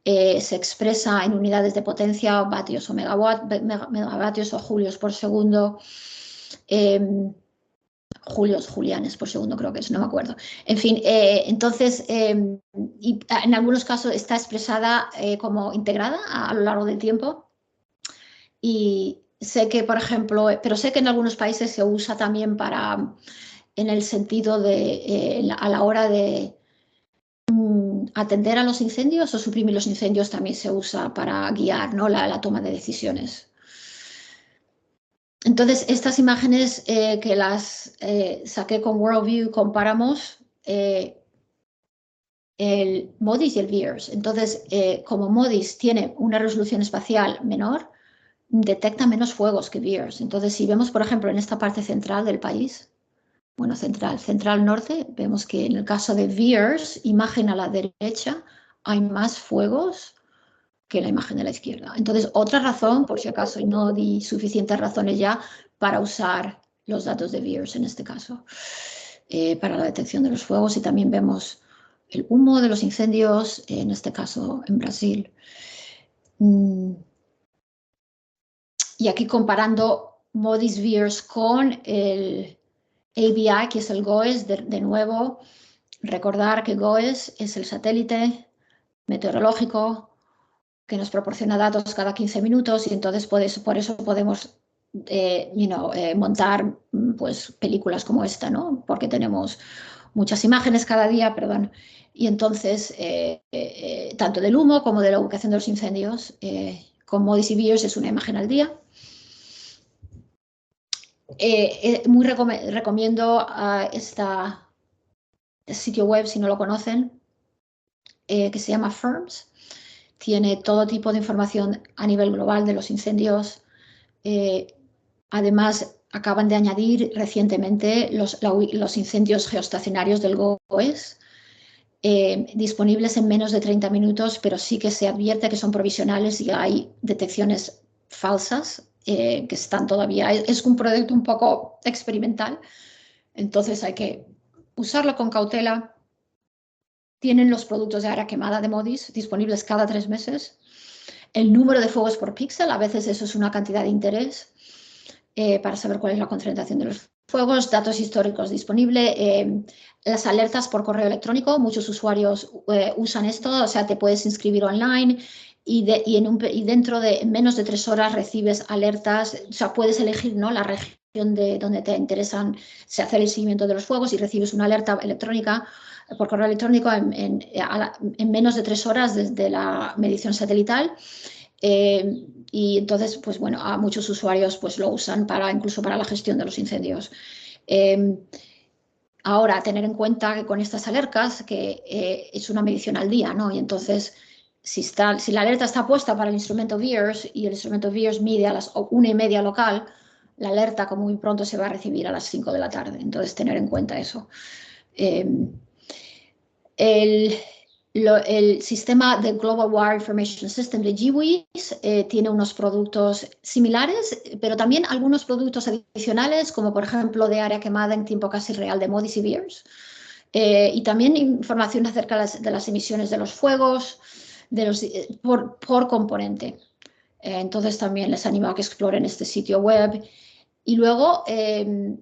Se expresa en unidades de potencia, vatios o megavatios o julios por segundo. Julianes por segundo creo que es, no me acuerdo. En fin, entonces, y en algunos casos está expresada como integrada a lo largo del tiempo. Y sé que, por ejemplo, pero sé que en algunos países se usa también en el sentido de, a la hora de atender a los incendios o suprimir los incendios, también se usa para guiar, ¿no?, la toma de decisiones. Entonces, estas imágenes que las saqué con Worldview, comparamos el MODIS y el VIIRS. Entonces, como MODIS tiene una resolución espacial menor, detecta menos fuegos que VIIRS. Entonces, si vemos, por ejemplo, en esta parte central del país, bueno, central norte, vemos que en el caso de VIIRS, imagen a la derecha, hay más fuegos que la imagen de la izquierda. Entonces, otra razón, por si acaso, y no di suficientes razones ya, para usar los datos de VIIRS en este caso, para la detección de los fuegos. Y también vemos el humo de los incendios, en este caso en Brasil. Y aquí comparando MODIS VIIRS con el ABI, que es el GOES, de nuevo, recordar que GOES es el satélite meteorológico que nos proporciona datos cada 15 minutos y entonces por eso podemos montar pues, películas como esta, ¿no? Porque tenemos muchas imágenes cada día, perdón, y entonces tanto del humo como de la ubicación de los incendios, con MODIS y VIIRS es una imagen al día. Muy recomiendo este sitio web, si no lo conocen, que se llama FIRMS. Tiene todo tipo de información a nivel global de los incendios. Además, acaban de añadir recientemente los incendios geoestacionarios del GOES, disponibles en menos de 30 minutos, pero sí que se advierte que son provisionales y hay detecciones falsas que están todavía. Es un proyecto un poco experimental, entonces hay que usarlo con cautela. Tienen los productos de área quemada de MODIS disponibles cada 3 meses. El número de fuegos por píxel, a veces eso es una cantidad de interés para saber cuál es la concentración de los fuegos, datos históricos disponibles, las alertas por correo electrónico, muchos usuarios usan esto, o sea, te puedes inscribir online y dentro de menos de 3 horas recibes alertas, o sea, puedes elegir, ¿no?, la región de donde te interesan, se hace el seguimiento de los fuegos y recibes una alerta electrónica por correo electrónico en menos de 3 horas desde la medición satelital. Y entonces, pues bueno, a muchos usuarios pues lo usan incluso para la gestión de los incendios. Ahora, tener en cuenta que con estas alertas, que es una medición al día, ¿no? Y entonces, si la alerta está puesta para el instrumento VIIRS y el instrumento VIIRS mide a las 1:30 local, la alerta como muy pronto se va a recibir a las 5 de la tarde. Entonces, tener en cuenta eso. El sistema de Global Wire Information System de GWIS tiene unos productos similares, pero también algunos productos adicionales, como por ejemplo de área quemada en tiempo casi real de MODIS y VIIRS, y también información acerca de las emisiones de los fuegos por componente. Entonces también les animo a que exploren este sitio web. Y luego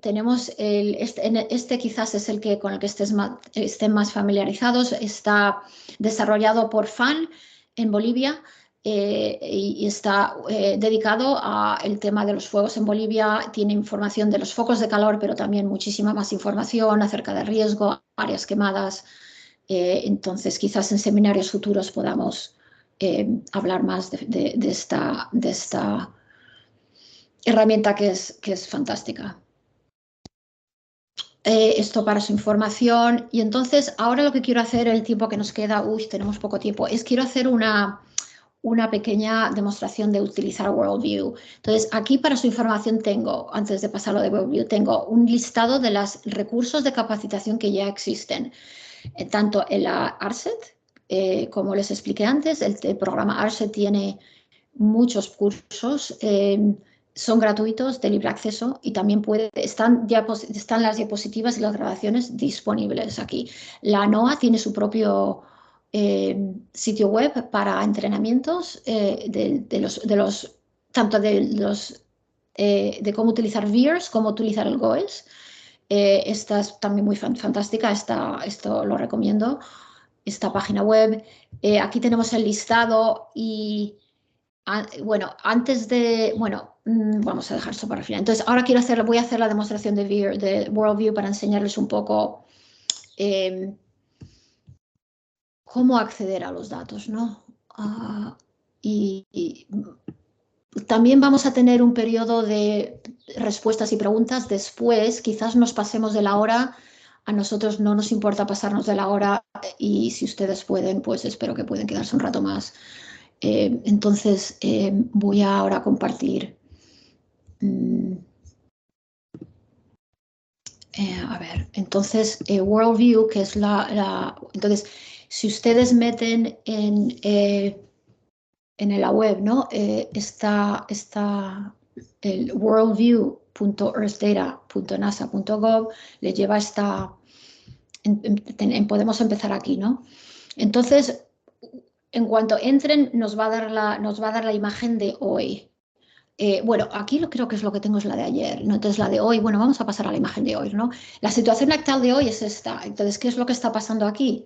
tenemos este quizás es el que con el que estén más familiarizados. Está desarrollado por FAN en Bolivia y está dedicado al tema de los fuegos en Bolivia. Tiene información de los focos de calor, pero también muchísima más información acerca del riesgo, áreas quemadas. Entonces quizás en seminarios futuros podamos hablar más de esta herramienta que es fantástica. Esto para su información. Y entonces, ahora lo que quiero hacer, el tiempo que nos queda, tenemos poco tiempo, quiero hacer una pequeña demostración de utilizar Worldview. Entonces, aquí para su información tengo, antes de pasarlo de Worldview, tengo un listado de los recursos de capacitación que ya existen, tanto en la ARSET, como les expliqué antes, el programa ARSET tiene muchos cursos, son gratuitos, de libre acceso, y también están las diapositivas y las grabaciones disponibles aquí. La NOAA tiene su propio sitio web para entrenamientos tanto de cómo utilizar VIIRS, cómo utilizar el GOES. Esta es también muy fantástica, esto lo recomiendo, esta página web. Aquí tenemos el listado y bueno, vamos a dejar esto para el final. Entonces, ahora voy a hacer la demostración de Worldview para enseñarles un poco cómo acceder a los datos, ¿no? Y también vamos a tener un periodo de respuestas y preguntas después. Quizás nos pasemos de la hora. A nosotros no nos importa pasarnos de la hora y si ustedes pueden, pues espero que puedan quedarse un rato más. Entonces, voy ahora a compartir. A ver, entonces, Worldview, que es entonces, si ustedes meten en la web, ¿no? Está el worldview.earthdata.nasa.gov, le lleva podemos empezar aquí, ¿no? Entonces, en cuanto entren, nos va a dar la imagen de hoy. Bueno, aquí creo que es lo que tengo es la de ayer, ¿no? Entonces la de hoy, bueno, vamos a pasar a la imagen de hoy, ¿no? La situación actual de hoy es esta. Entonces, ¿qué es lo que está pasando aquí?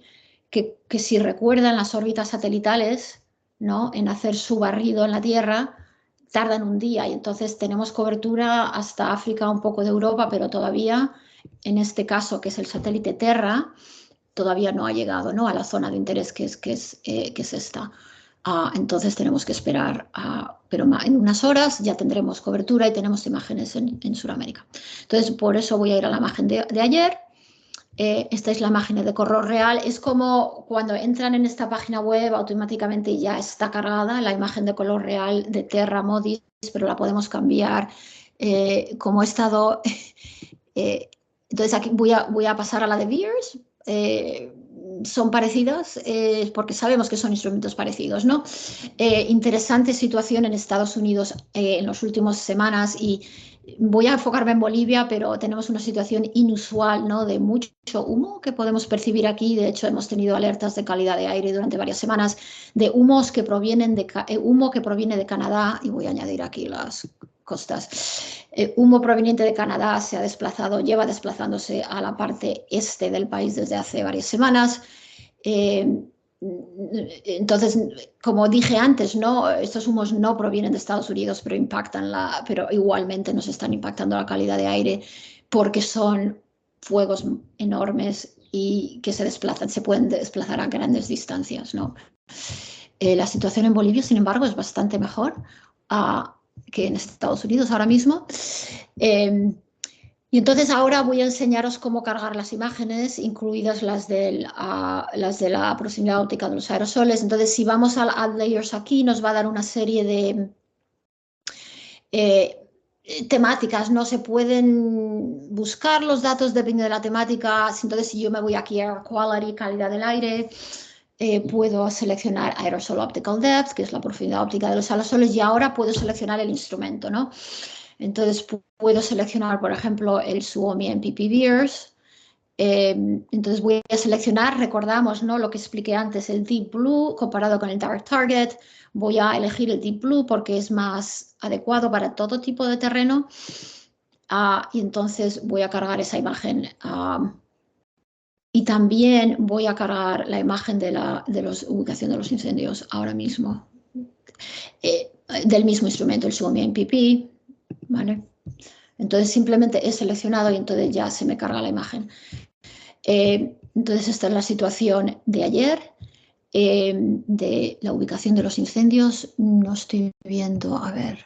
Que si recuerdan las órbitas satelitales, ¿no? En hacer su barrido en la Tierra, tardan un día y entonces tenemos cobertura hasta África, un poco de Europa, pero todavía, en este caso, que es el satélite Terra, todavía no ha llegado, ¿no? A la zona de interés que es esta. Entonces tenemos que esperar, pero en unas horas ya tendremos cobertura y tenemos imágenes en Sudamérica. Entonces, por eso voy a ir a la imagen de ayer. Esta es la imagen de color real. Es como cuando entran en esta página web, automáticamente ya está cargada la imagen de color real de Terra Modis, pero la podemos cambiar como he estado. Entonces, aquí voy a pasar a la de VIIRS. Son parecidas porque sabemos que son instrumentos parecidos, ¿no? Interesante situación en Estados Unidos en las últimas semanas y voy a enfocarme en Bolivia, pero tenemos una situación inusual, ¿no? De mucho humo que podemos percibir aquí. De hecho, hemos tenido alertas de calidad de aire durante varias semanas de humos que provienen humo que proviene de Canadá, y voy a añadir aquí las costas. Humo proveniente de Canadá lleva desplazándose a la parte este del país desde hace varias semanas. entonces, como dije antes, ¿no? Estos humos no provienen de Estados Unidos, pero pero igualmente nos están impactando la calidad de aire porque son fuegos enormes y que se pueden desplazar a grandes distancias, ¿no? La situación en Bolivia, sin embargo, es bastante mejor que en Estados Unidos ahora mismo. Y entonces ahora voy a enseñaros cómo cargar las imágenes, incluidas las de la proximidad óptica de los aerosoles. Entonces, si vamos al Add Layers aquí, nos va a dar una serie de temáticas. No se pueden buscar los datos dependiendo de la temática. Entonces, si yo me voy aquí a Air Quality, calidad del aire, puedo seleccionar Aerosol Optical Depth, que es la profundidad óptica de los aerosoles, y ahora puedo seleccionar el instrumento, ¿no? Entonces puedo seleccionar, por ejemplo, el Suomi MPP Beers. Entonces voy a seleccionar, recordamos, ¿no? Lo que expliqué antes, el Deep Blue comparado con el Dark Target. Voy a elegir el Deep Blue porque es más adecuado para todo tipo de terreno. Y entonces voy a cargar esa imagen. Y también voy a cargar la imagen de la ubicación de los incendios ahora mismo. Del mismo instrumento, el Suomi MPP. ¿Vale? Entonces simplemente he seleccionado y entonces ya se me carga la imagen. Entonces esta es la situación de ayer, de la ubicación de los incendios. No estoy viendo, a ver,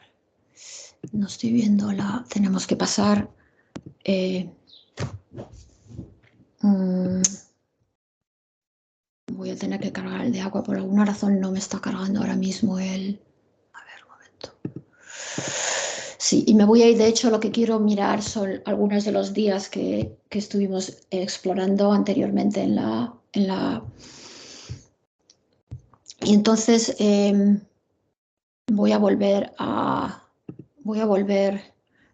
no estoy viendo tenemos que pasar. Voy a tener que cargar el de agua, por alguna razón no me está cargando ahora mismo el... A ver, un momento. Sí, y me voy a ir, de hecho, lo que quiero mirar son algunos de los días que estuvimos explorando anteriormente en la... Y entonces voy a volver,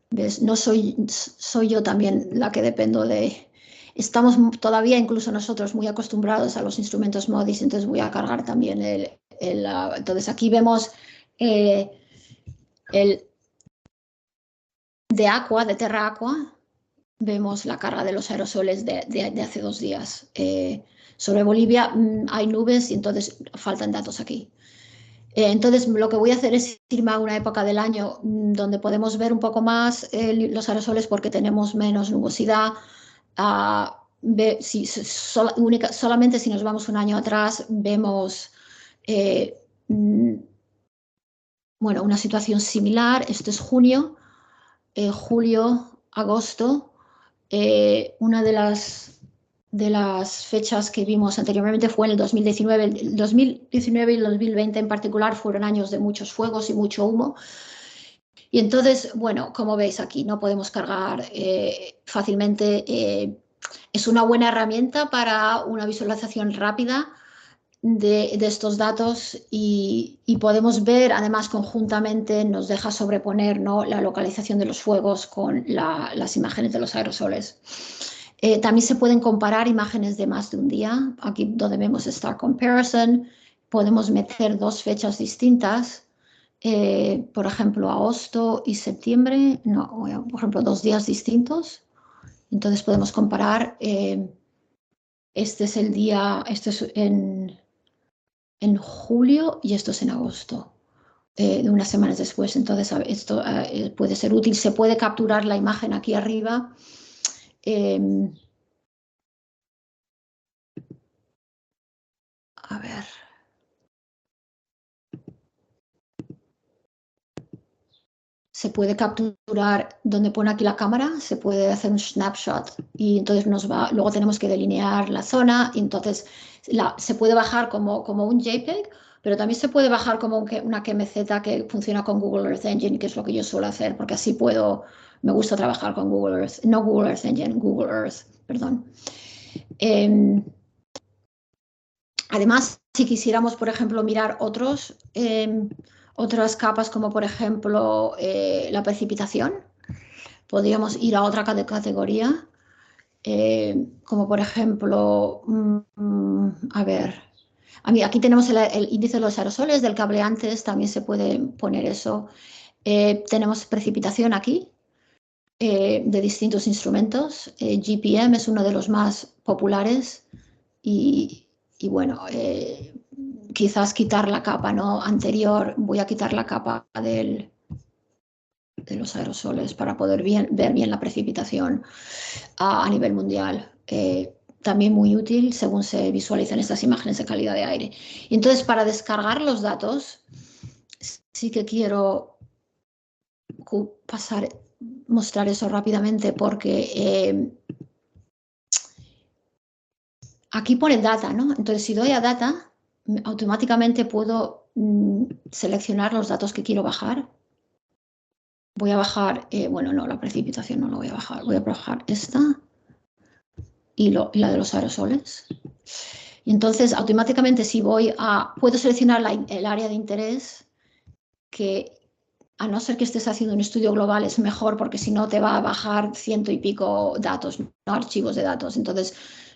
¿ves? No soy yo también la que dependo de... Estamos todavía, incluso nosotros, muy acostumbrados a los instrumentos MODIS, entonces voy a cargar también entonces aquí vemos el de Aqua, de Terra Aqua, vemos la carga de los aerosoles de hace 2 días. Sobre Bolivia hay nubes y entonces faltan datos aquí. Entonces lo que voy a hacer es irme a una época del año donde podemos ver un poco más los aerosoles porque tenemos menos nubosidad. Solamente si nos vamos un año atrás vemos bueno, una situación similar. Esto es junio, julio, agosto. Una de las fechas que vimos anteriormente fue en el 2019. El 2019 y el 2020 en particular fueron años de muchos fuegos y mucho humo. Y entonces, bueno, como veis aquí, no podemos cargar fácilmente. Es una buena herramienta para una visualización rápida de estos datos y podemos ver, además, conjuntamente nos deja sobreponer, ¿no?, la localización de los fuegos con las imágenes de los aerosoles. También se pueden comparar imágenes de más de un día. Aquí donde vemos Star Comparison, podemos meter 2 fechas distintas. Por ejemplo, agosto y septiembre, no, por ejemplo, 2 días distintos. Entonces podemos comparar. Este es el día, este es en julio y esto es en agosto, de unas semanas después. Entonces esto puede ser útil. Se puede capturar la imagen aquí arriba. A ver. Se puede capturar donde pone aquí la cámara, se puede hacer un snapshot y entonces luego tenemos que delinear la zona y entonces se puede bajar como un JPEG, pero también se puede bajar como una KMZ que funciona con Google Earth Engine, que es lo que yo suelo hacer, porque así me gusta trabajar con Google Earth, no Google Earth Engine, Google Earth, perdón. Además, si quisiéramos, por ejemplo, mirar otras capas, como por ejemplo la precipitación, podríamos ir a otra categoría, como por ejemplo, a ver, aquí tenemos el índice de los aerosoles del que hablé antes, también se puede poner eso. Tenemos precipitación aquí, de distintos instrumentos. GPM es uno de los más populares y y bueno, quizás quitar la capa, ¿no?, anterior. Voy a quitar la capa de los aerosoles para poder ver bien la precipitación a nivel mundial. También muy útil según se visualizan estas imágenes de calidad de aire. Y entonces, para descargar los datos, sí que quiero mostrar eso rápidamente, porque aquí pone data, ¿no? Entonces, si doy a data, automáticamente puedo seleccionar los datos que quiero bajar. Voy a bajar, bueno, no, la precipitación no la voy a bajar. Voy a bajar esta y la de los aerosoles. Y entonces, automáticamente, si puedo seleccionar el área de interés, que a no ser que estés haciendo un estudio global es mejor, porque si no te va a bajar 100 y pico datos, ¿no?, archivos de datos. Entonces,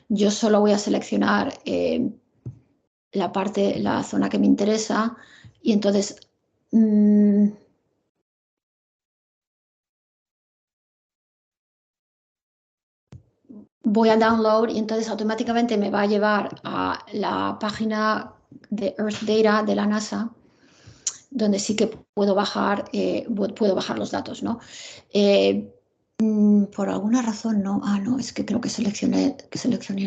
yo solo voy a seleccionar la zona que me interesa, y entonces voy a download, y entonces automáticamente me va a llevar a la página de Earth Data de la NASA, donde sí que puedo bajar los datos, ¿no? Por alguna razón no. No, es que creo que seleccioné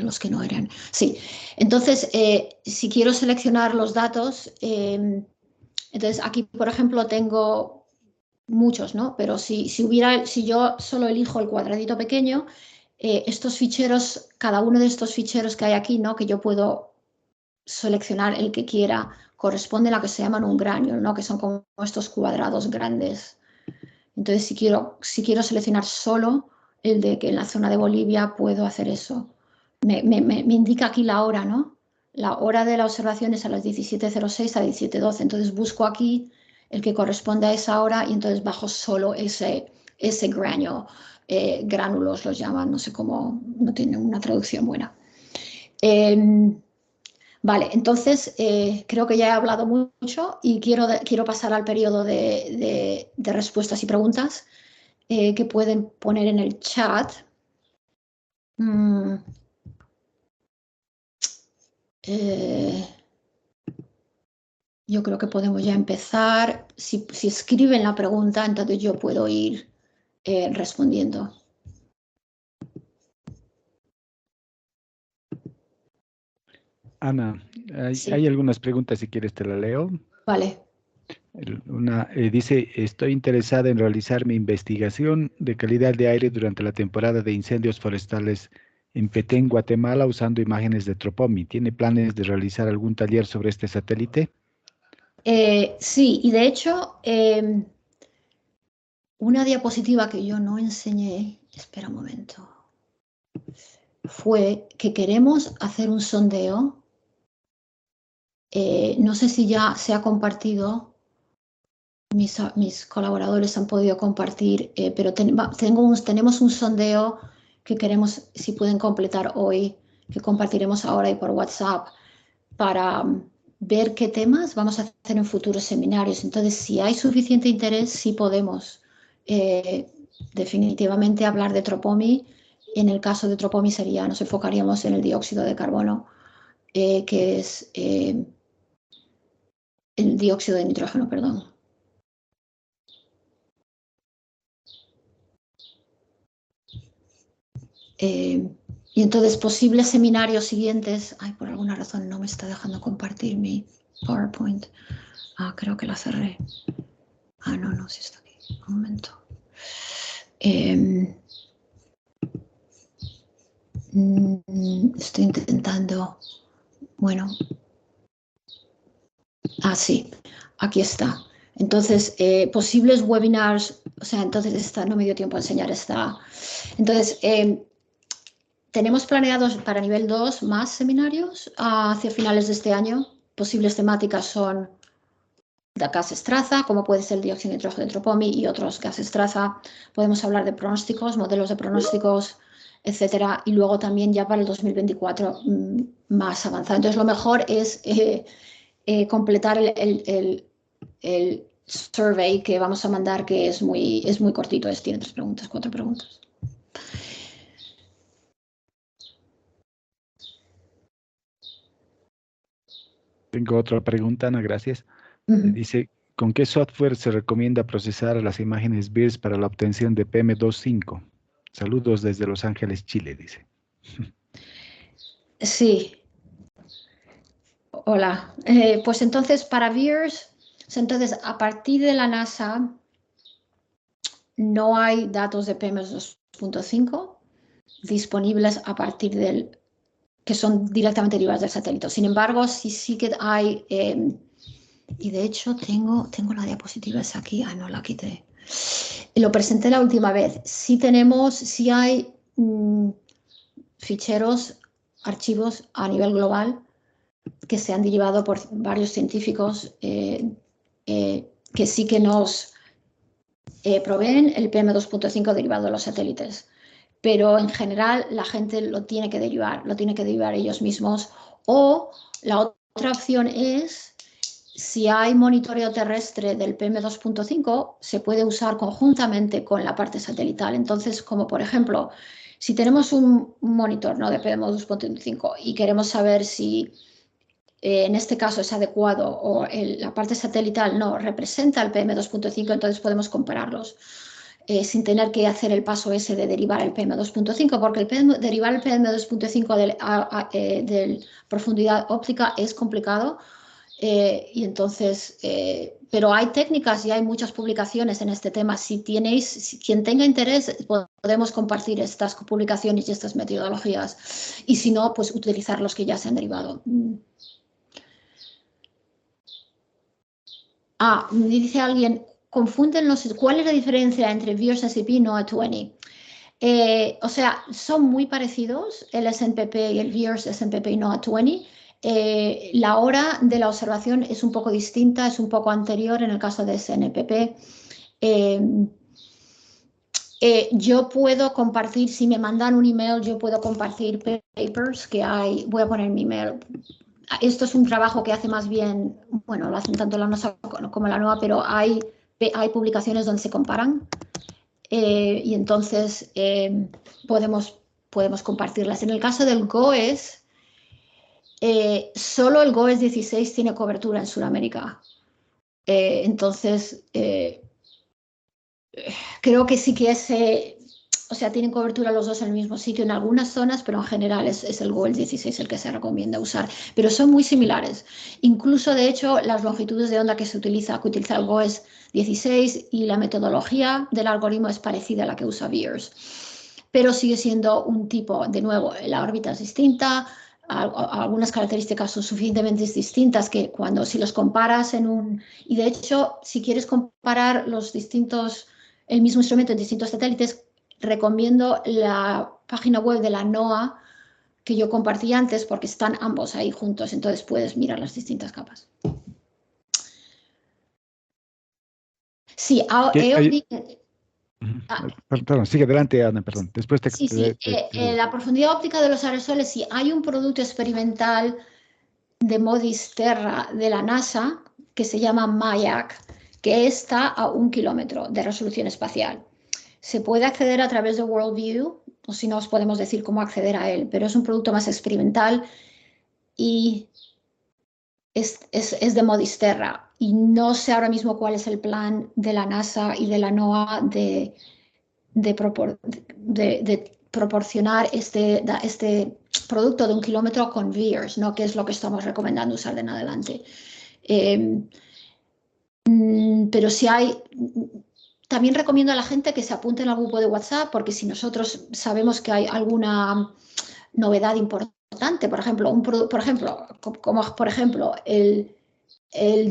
los que no eran. Sí. Entonces, si quiero seleccionar los datos, entonces aquí, por ejemplo, tengo muchos, ¿no? Pero si yo solo elijo el cuadradito pequeño, estos ficheros, cada uno de estos ficheros que hay aquí, ¿no?, que yo puedo seleccionar el que quiera, corresponde a lo que se llaman un granule, ¿no?, que son como estos cuadrados grandes. Entonces, si quiero seleccionar solo el de que en la zona de Bolivia, puedo hacer eso. Me indica aquí la hora, ¿no? La hora de la observación es a las 17:06 a 17:12. Entonces busco aquí el que corresponde a esa hora, y entonces bajo solo ese granule. Gránulos los llaman, no sé cómo, no tiene una traducción buena. Vale, entonces creo que ya he hablado mucho y quiero pasar al periodo de respuestas y preguntas, que pueden poner en el chat. Yo creo que podemos ya empezar. Si escriben la pregunta, entonces yo puedo ir respondiendo. Ana, Sí. hay algunas preguntas, si quieres te la leo. Vale. Una dice, estoy interesada en realizar mi investigación de calidad de aire durante la temporada de incendios forestales en Petén, Guatemala, usando imágenes de Tropomi. ¿Tiene planes de realizar algún taller sobre este satélite? Sí, y de hecho, una diapositiva que yo no enseñé, espera un momento, fue que queremos hacer un sondeo. No sé si ya se ha compartido, mis colaboradores han podido compartir, pero tenemos un sondeo que queremos, si pueden completar hoy, que compartiremos ahora y por WhatsApp, para ver qué temas vamos a hacer en futuros seminarios. Entonces, si hay suficiente interés, sí podemos definitivamente hablar de Tropomi. En el caso de Tropomi nos enfocaríamos en el dióxido de carbono, que es el dióxido de nitrógeno, perdón. Y entonces, posibles seminarios siguientes. Por alguna razón no me está dejando compartir mi PowerPoint. Creo que la cerré. No, sí está aquí. Un momento. Estoy intentando. Bueno. Sí. Aquí está. Entonces, posibles webinars. O sea, entonces no me dio tiempo a enseñar esta. Entonces, tenemos planeados para nivel 2 más seminarios hacia finales de este año. Posibles temáticas son gases traza, como puede ser el dióxido de nitrógeno de Tropomi y otros gases traza. Podemos hablar de pronósticos, modelos de pronósticos, etcétera. Y luego también ya para el 2024 más avanzado. Entonces, lo mejor es completar el survey que vamos a mandar, que es muy cortito. Tiene 3 preguntas, 4 preguntas. Tengo otra pregunta, Ana, gracias. Ujú. Dice, ¿con qué software se recomienda procesar las imágenes BIRS para la obtención de PM2.5? Saludos desde Los Ángeles, Chile, dice. Sí, hola. Pues entonces para VIIRS, entonces a partir de la NASA no hay datos de PM2.5 disponibles a partir del que son directamente derivados del satélite. Sin embargo, sí que hay, y de hecho tengo la diapositiva esa aquí, no la quité. Lo presenté la última vez. Sí hay ficheros, archivos a nivel global que se han derivado por varios científicos que sí que nos proveen el PM2.5 derivado de los satélites. Pero en general la gente lo tiene que derivar ellos mismos. O la otra opción es, si hay monitoreo terrestre del PM2.5, se puede usar conjuntamente con la parte satelital. Entonces, como por ejemplo, si tenemos un monitor, ¿no?, de PM2.5 y queremos saber si en este caso es adecuado o la parte satelital no representa el PM2.5, entonces podemos compararlos. Sin tener que hacer el paso ese de derivar el PM2.5, porque derivar el PM2.5 de profundidad óptica es complicado. Y entonces, pero hay técnicas y hay muchas publicaciones en este tema. Si quien tenga interés, podemos compartir estas publicaciones y estas metodologías. Y si no, pues utilizar los que ya se han derivado. Me dice alguien, confunden ¿cuál es la diferencia entre VIIRS SNPP y NOAA-20? O sea, son muy parecidos el SNPP y el VIIRS SNPP y NOAA-20. La hora de la observación es un poco distinta, es un poco anterior en el caso de SNPP. Yo puedo compartir, si me mandan un email, yo puedo compartir papers que hay. Voy a poner mi email. Esto es un trabajo que hace más bien, bueno, lo hacen tanto la NASA como la NOAA, pero hay publicaciones donde se comparan y entonces podemos compartirlas. En el caso del GOES, solo el GOES 16 tiene cobertura en Sudamérica. Entonces, creo que sí que o sea, tienen cobertura los dos en el mismo sitio en algunas zonas, pero en general es el GOES 16 el que se recomienda usar. Pero son muy similares. Incluso, de hecho, las longitudes de onda que utiliza el GOES 16 y la metodología del algoritmo es parecida a la que usa VIIRS. Pero sigue siendo un tipo, de nuevo, la órbita es distinta, algunas características son suficientemente distintas que si los comparas y de hecho, si quieres comparar el mismo instrumento en distintos satélites, recomiendo la página web de la NOAA que yo compartí antes porque están ambos ahí juntos, entonces puedes mirar las distintas capas. Sí, Perdón, sigue adelante, Ana, perdón. Después sí. La profundidad óptica de los aerosoles, sí, hay un producto experimental de MODIS Terra de la NASA que se llama MAYAC, que está a 1 kilómetro de resolución espacial. Se puede acceder a través de Worldview, o si no os podemos decir cómo acceder a él, pero es un producto más experimental y es de MODIS Terra. Y no sé ahora mismo cuál es el plan de la NASA y de la NOAA de proporcionar este producto de 1 kilómetro con VIIRS, ¿no?, que es lo que estamos recomendando usar de en adelante. Pero si hay... También recomiendo a la gente que se apunte en el grupo de WhatsApp, porque si nosotros sabemos que hay alguna novedad importante, por ejemplo,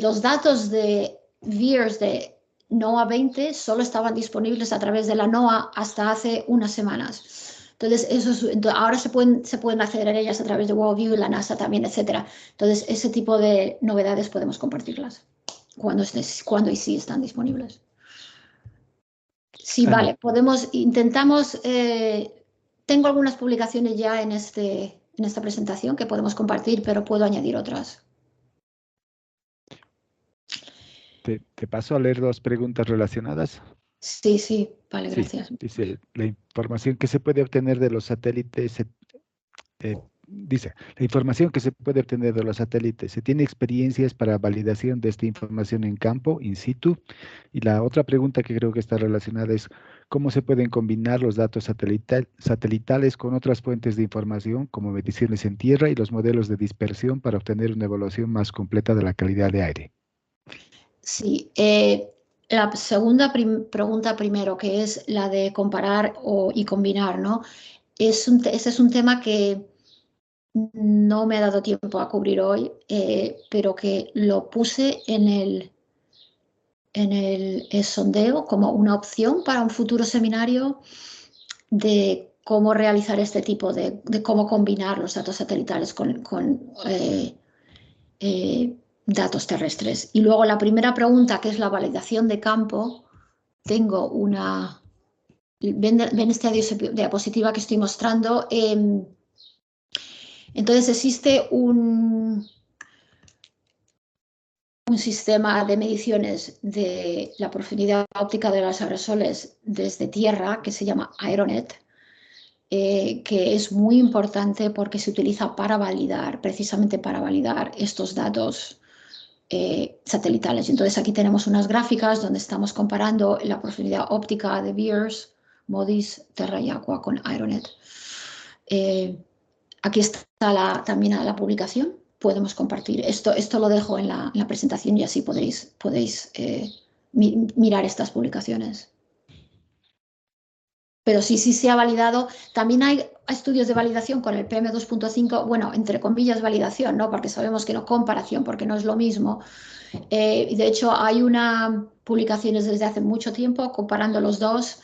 los datos de VIIRS de NOAA 20 solo estaban disponibles a través de la NOAA hasta hace unas semanas. Entonces, ahora se pueden acceder a ellas a través de Worldview, la NASA también, etc. Entonces, ese tipo de novedades podemos compartirlas cuando y si están disponibles. Sí, vale, intentamos, tengo algunas publicaciones ya en esta presentación que podemos compartir, pero puedo añadir otras. Te paso a leer 2 preguntas relacionadas. Sí, vale, gracias. Sí, dice, la información que se puede obtener de los satélites dice, la información que se puede obtener de los satélites, ¿se tiene experiencias para validación de esta información en campo, in situ? Y la otra pregunta que creo que está relacionada es, ¿cómo se pueden combinar los datos satelitales con otras fuentes de información, como mediciones en tierra y los modelos de dispersión para obtener una evaluación más completa de la calidad de aire? Sí, la segunda pregunta primero, que es la de comparar y combinar, ¿no? Ese es un tema que no me ha dado tiempo a cubrir hoy, pero que lo puse en el sondeo como una opción para un futuro seminario de cómo realizar este tipo de cómo combinar los datos satelitales con datos terrestres. Y luego la primera pregunta, que es la validación de campo, tengo una... Ven esta diapositiva que estoy mostrando. Entonces existe un sistema de mediciones de la profundidad óptica de los aerosoles desde tierra que se llama Aeronet, que es muy importante porque se utiliza para validar, precisamente para validar estos datos satelitales. Entonces aquí tenemos unas gráficas donde estamos comparando la profundidad óptica de Beers, MODIS, Terra y Aqua con Aeronet. Aquí está también la publicación. Podemos compartir. Esto lo dejo en la presentación y así podéis mirar estas publicaciones. Pero sí se ha validado. También hay estudios de validación con el PM2.5, bueno, entre comillas validación, ¿no? Porque sabemos que no comparación, porque no es lo mismo. De hecho, hay publicaciones desde hace mucho tiempo comparando los dos.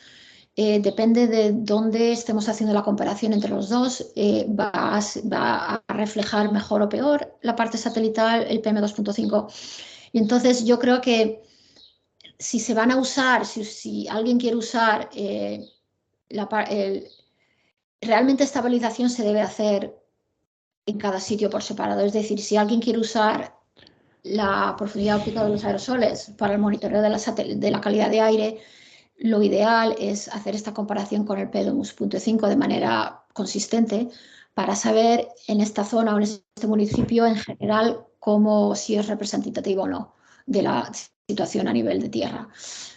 Depende de dónde estemos haciendo la comparación entre los dos, va a reflejar mejor o peor la parte satelital, el PM2.5. Y entonces yo creo que si se van a usar, si alguien quiere usar, realmente esta validación se debe hacer en cada sitio por separado. Es decir, si alguien quiere usar la profundidad óptica de los aerosoles para el monitoreo de la calidad de aire, lo ideal es hacer esta comparación con el PM2.5 de manera consistente para saber en esta zona o en este municipio en general si es representativo o no de la situación a nivel de tierra.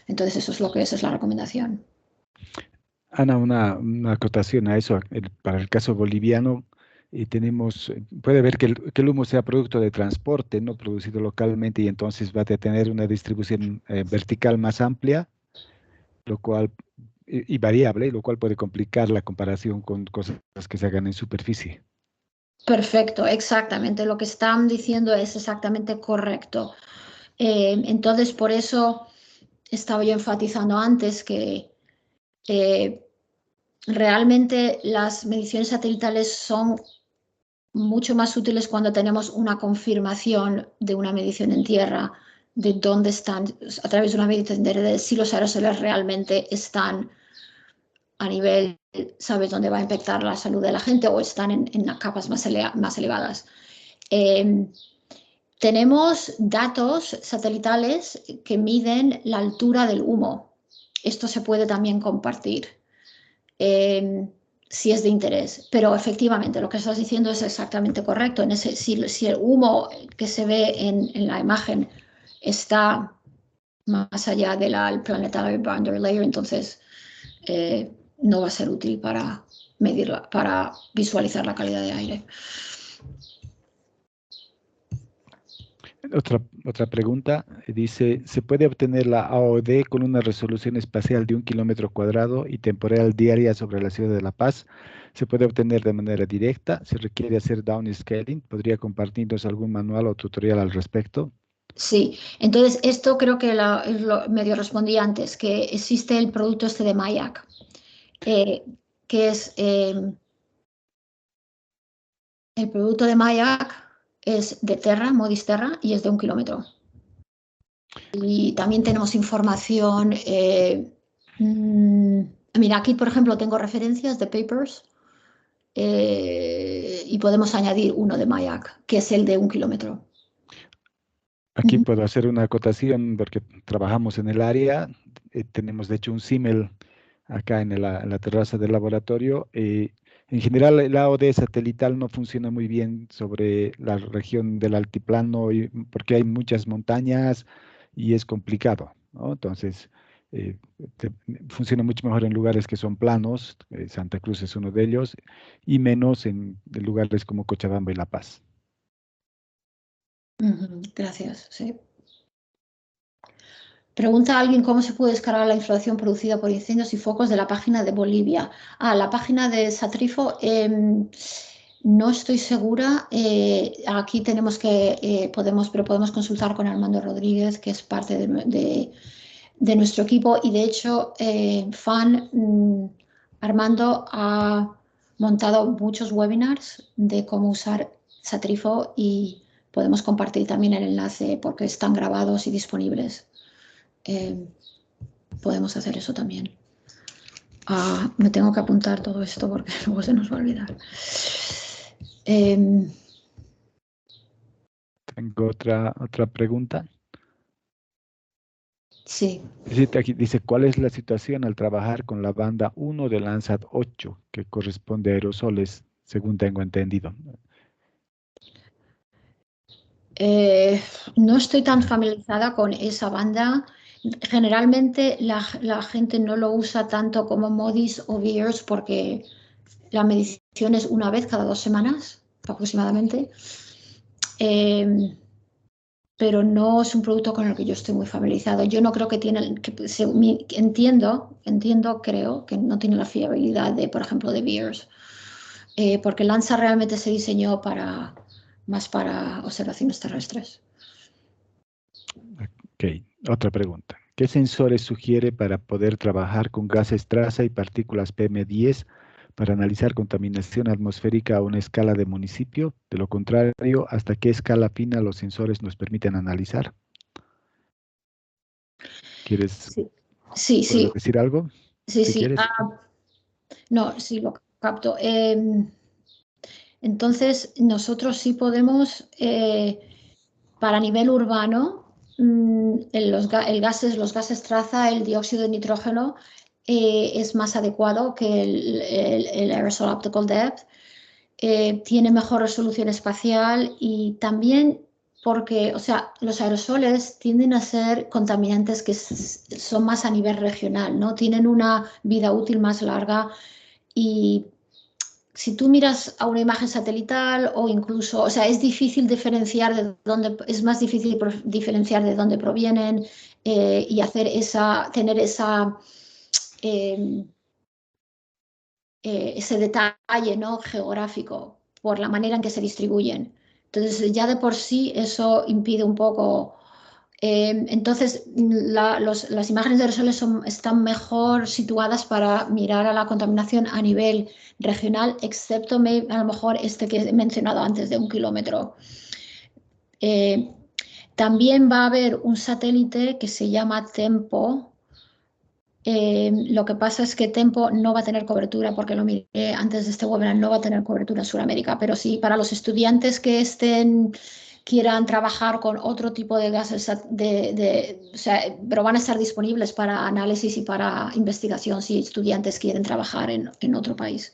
Entonces esa es la recomendación. Ana, una acotación a eso. Para el caso boliviano, puede ver que el humo sea producto de transporte, no producido localmente, y entonces va a tener una distribución vertical más amplia, lo cual, y variable, lo cual puede complicar la comparación con cosas que se hagan en superficie. Perfecto, exactamente. Lo que están diciendo es exactamente correcto. Entonces, por eso estaba yo enfatizando antes que realmente las mediciones satelitales son mucho más útiles cuando tenemos una confirmación de una medición en tierra, de dónde están, a través de una medición de si los aerosoles realmente están a nivel, sabes dónde va a impactar la salud de la gente o están en capas más elevadas. Tenemos datos satelitales que miden la altura del humo. Esto se puede también compartir si es de interés. Pero efectivamente, lo que estás diciendo es exactamente correcto. Si el humo que se ve en la imagen está más allá del planetary boundary layer, entonces no va a ser útil para medirla, para visualizar la calidad de aire. Otra pregunta, dice, ¿se puede obtener la AOD con una resolución espacial de 1 kilómetro cuadrado y temporal diaria sobre la ciudad de La Paz? ¿Se puede obtener de manera directa? ¿Se requiere hacer downscaling? ¿Podría compartirnos algún manual o tutorial al respecto? Sí, entonces esto creo que medio respondí antes, que existe el producto este de MAYAC, que es el producto de MAYAC es de Terra, Modis Terra, y es de 1 kilómetro. Y también tenemos información, mira, aquí por ejemplo tengo referencias de papers y podemos añadir uno de MAYAC, que es el de 1 kilómetro. Aquí puedo hacer una acotación porque trabajamos en el área. Tenemos de hecho un CIMEL acá en la terraza del laboratorio. En general, el AOD satelital no funciona muy bien sobre la región del altiplano porque hay muchas montañas y es complicado, ¿no? Entonces, eh, te- funciona mucho mejor en lugares que son planos, Santa Cruz es uno de ellos, y menos en lugares como Cochabamba y La Paz. Gracias, sí. Pregunta a alguien cómo se puede descargar la información producida por incendios y focos de la página de Bolivia. La página de Satrifo, no estoy segura. Aquí tenemos que, pero podemos consultar con Armando Rodríguez, que es parte de nuestro equipo. Y de hecho, Armando ha montado muchos webinars de cómo usar Satrifo y podemos compartir también el enlace porque están grabados y disponibles. Podemos hacer eso también. Me tengo que apuntar todo esto porque luego se nos va a olvidar. Tengo otra pregunta. Sí. Aquí dice, ¿cuál es la situación al trabajar con la banda 1 de Landsat 8 que corresponde a aerosoles, según tengo entendido? No estoy tan familiarizada con esa banda. Generalmente la gente no lo usa tanto como MODIS o VIIRS porque la medición es una vez cada 2 semanas aproximadamente. Pero no es un producto con el que yo estoy muy familiarizado. Yo no creo que tiene, creo que no tiene la fiabilidad de, por ejemplo, de Beers, porque Lanza realmente se diseñó más para observaciones terrestres. Ok, otra pregunta. ¿Qué sensores sugiere para poder trabajar con gases traza y partículas PM10 para analizar contaminación atmosférica a una escala de municipio? De lo contrario, ¿hasta qué escala fina los sensores nos permiten analizar? ¿Quieres Sí, sí, poder sí, decir algo? sí, Si sí. quieres. No, sí, lo capto. Entonces, nosotros sí podemos, para nivel urbano, los gases traza, el dióxido de nitrógeno, es más adecuado que el Aerosol Optical Depth. Tiene mejor resolución espacial y también porque, o sea, los aerosoles tienden a ser contaminantes que son más a nivel regional, ¿no? Tienen una vida útil más larga y si tú miras a una imagen satelital o incluso, o sea, es difícil diferenciar de dónde, es más difícil diferenciar de dónde provienen y tener eh, ese detalle, ¿no? Geográfico por la manera en que se distribuyen. Entonces, ya de por sí eso impide un poco. Entonces, las imágenes de aerosoles están mejor situadas para mirar a la contaminación a nivel regional, excepto a lo mejor este que he mencionado antes de 1 kilómetro. También va a haber un satélite que se llama TEMPO. Lo que pasa es que Tempo no va a tener cobertura, porque lo miré antes de este webinar, no va a tener cobertura en Sudamérica, pero sí para los estudiantes que quieran trabajar con otro tipo de gases, o sea, pero van a estar disponibles para análisis y para investigación si estudiantes quieren trabajar en otro país.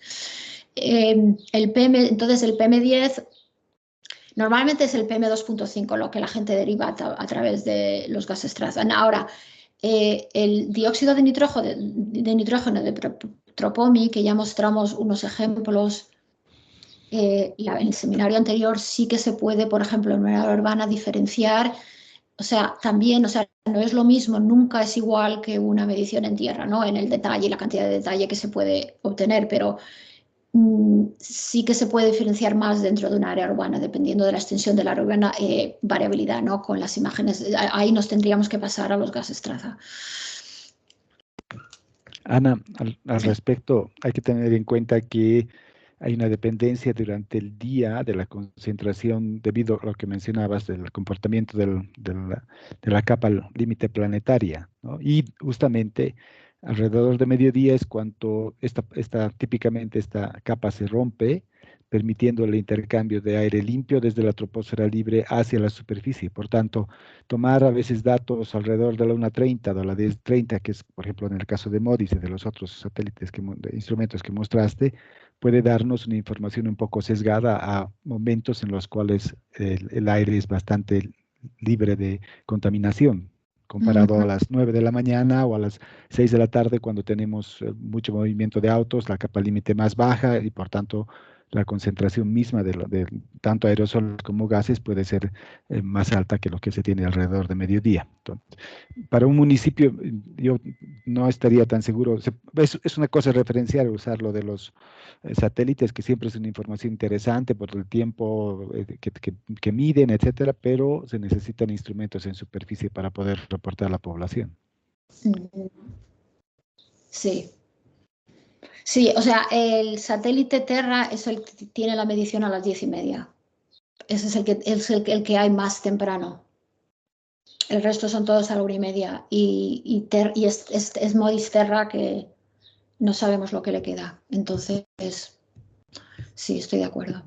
Entonces el PM10 normalmente es el PM2.5 lo que la gente deriva a través de los gases traza. Ahora, el dióxido de nitrógeno de Tropomi, que ya mostramos unos ejemplos en el seminario anterior, sí que se puede, por ejemplo, en una área urbana diferenciar. O sea, también, o sea, no es lo mismo, nunca es igual que una medición en tierra, ¿no? En el detalle y la cantidad de detalle que se puede obtener, pero sí que se puede diferenciar más dentro de un área urbana, dependiendo de la extensión de la área urbana, variabilidad, ¿no? Con las imágenes, ahí nos tendríamos que pasar a los gases traza. Ana, al Sí. respecto, hay que tener en cuenta que hay una dependencia durante el día de la concentración debido a lo que mencionabas del comportamiento de la capa límite planetaria, ¿no? Y justamente alrededor de mediodía es cuando típicamente esta capa se rompe, permitiendo el intercambio de aire limpio desde la troposfera libre hacia la superficie. Por tanto, tomar a veces datos alrededor de la 1:30, de la 10:30, que es, por ejemplo, en el caso de MODIS y de los otros satélites, de instrumentos que mostraste, puede darnos una información un poco sesgada a momentos en los cuales el aire es bastante libre de contaminación, comparado a Ujú. las 9 de la mañana o a las 6 de la tarde cuando tenemos mucho movimiento de autos, la capa límite más baja y por tanto la concentración misma de tanto aerosoles como gases puede ser más alta que lo que se tiene alrededor de mediodía. Entonces, para un municipio, yo no estaría tan seguro. Es una cosa referencial usar lo de los satélites, que siempre es una información interesante por el tiempo que miden, etcétera, pero se necesitan instrumentos en superficie para poder reportar a la población. Ujú. Sí. Sí, o sea, el satélite Terra es el que tiene la medición a las 10:30. Ese es el que hay más temprano. El resto son todos a la 1:30. Y es Modis Terra que no sabemos lo que le queda. Entonces, sí, estoy de acuerdo.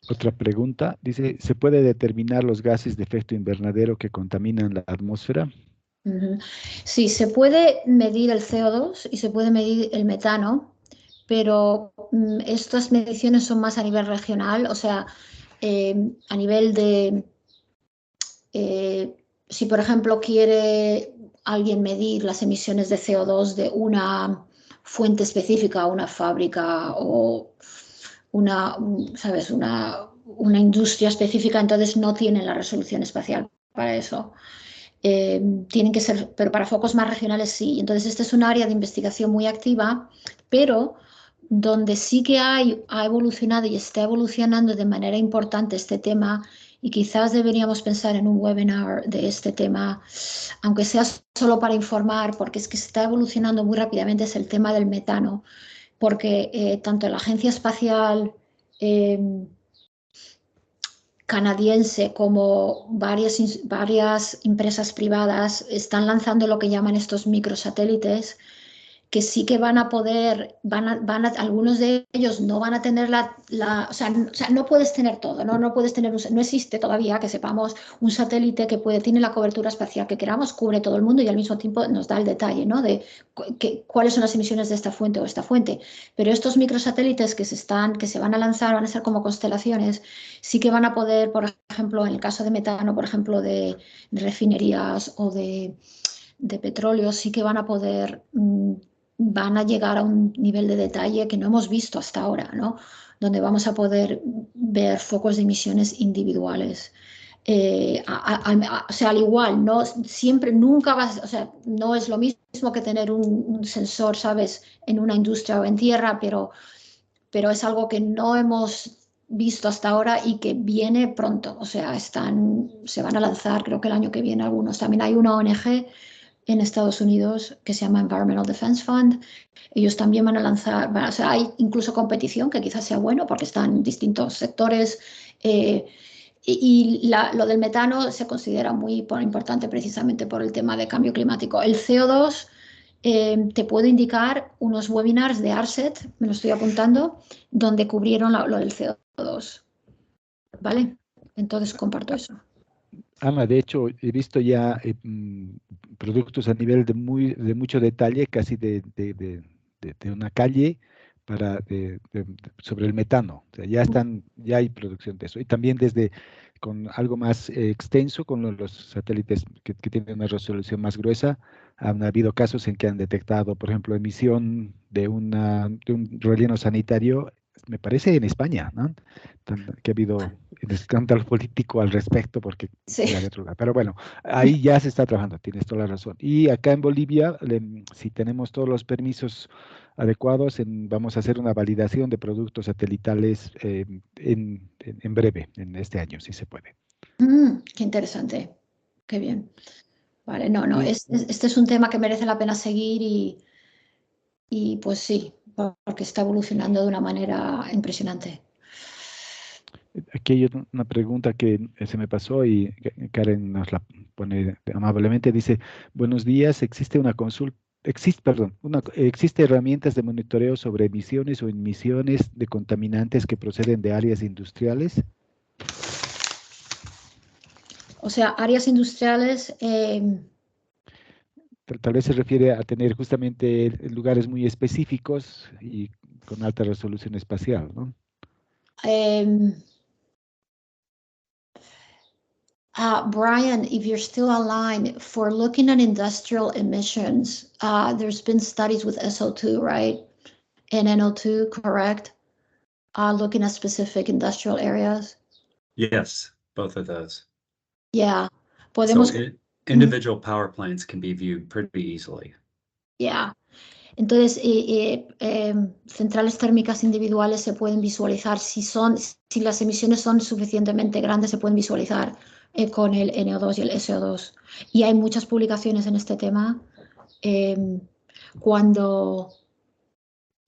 Otra pregunta, dice, ¿se puede determinar los gases de efecto invernadero que contaminan la atmósfera? Ujú. Sí, se puede medir el CO2 y se puede medir el metano, pero estas mediciones son más a nivel regional, o sea, a nivel de, si por ejemplo quiere alguien medir las emisiones de CO2 de una fuente específica, una fábrica o ¿sabes? Una industria específica, entonces no tienen la resolución espacial para eso. Tienen que ser, pero para focos más regionales sí. Entonces, este es un área de investigación muy activa, pero donde sí que ha evolucionado y está evolucionando de manera importante este tema, y quizás deberíamos pensar en un webinar de este tema, aunque sea solo para informar, porque es que está evolucionando muy rápidamente, es el tema del metano, porque tanto la Agencia Espacial eh, canadiense como varias empresas privadas están lanzando lo que llaman estos microsatélites, que sí que van a poder, algunos de ellos no van a tener o sea, no puedes tener todo, ¿no? No puedes tener, no existe todavía, que sepamos, un satélite que tiene la cobertura espacial que queramos, cubre todo el mundo y al mismo tiempo nos da el detalle, ¿no? De cuáles son las emisiones de esta fuente o esta fuente. Pero estos microsatélites que se van a lanzar, van a ser como constelaciones, sí que van a poder, por ejemplo, en el caso de metano, por ejemplo, de refinerías o de petróleo, sí que van a poder, van a llegar a un nivel de detalle que no hemos visto hasta ahora, ¿no? Donde vamos a poder ver focos de emisiones individuales. O sea, al igual, no siempre, nunca vas, o sea, no es lo mismo que tener un sensor, ¿sabes?, en una industria o en tierra, pero es algo que no hemos visto hasta ahora y que viene pronto. O sea, se van a lanzar, creo que el año que viene algunos. También hay una ONG en Estados Unidos que se llama Environmental Defense Fund. Ellos también van a lanzar, o sea, hay incluso competición, que quizás sea bueno porque están distintos sectores. Lo del metano se considera muy importante precisamente por el tema de cambio climático. El CO2, te puedo indicar unos webinars de ARSET, me lo estoy apuntando, donde cubrieron lo del CO2. ¿Vale? Entonces comparto eso. Ana, de hecho, he visto ya productos a nivel de mucho detalle, casi de una calle sobre el metano. O sea, ya hay producción de eso. Y también con algo más extenso, con los satélites que tienen una resolución más gruesa, han habido casos en que han detectado, por ejemplo, emisión de un relleno sanitario, me parece en España, ¿no? Que ha habido el escándalo político al respecto, porque Sí. era de otro lugar. Pero bueno, ahí ya se está trabajando, tienes toda la razón. Y acá en Bolivia, si tenemos todos los permisos adecuados, vamos a hacer una validación de productos satelitales en breve, en este año, si se puede. Qué interesante. Qué bien. Vale, no, Y este es un tema que merece la pena seguir y pues sí, porque está evolucionando de una manera impresionante. aquí hay una pregunta que se me pasó y Karen nos la pone amablemente. Dice, buenos días, ¿existe una consulta? ¿Existe herramientas de monitoreo sobre emisiones o emisiones de contaminantes que proceden de áreas industriales? O sea, áreas industriales, Tal vez se refiere a tener justamente lugares muy específicos y con alta resolución espacial, ¿no? Brian, if you're still online, for looking at industrial emissions, there's been studies with SO2, right? And NO2, correct? Looking at specific industrial areas. Yes, both of those. Yeah. So Podemos, individual power plants can be viewed pretty easily. yeah. Entonces, centrales térmicas individuales se pueden visualizar. Si las emisiones son suficientemente grandes, se pueden visualizar con el NO2 y el SO2. Y hay muchas publicaciones en este tema. Cuando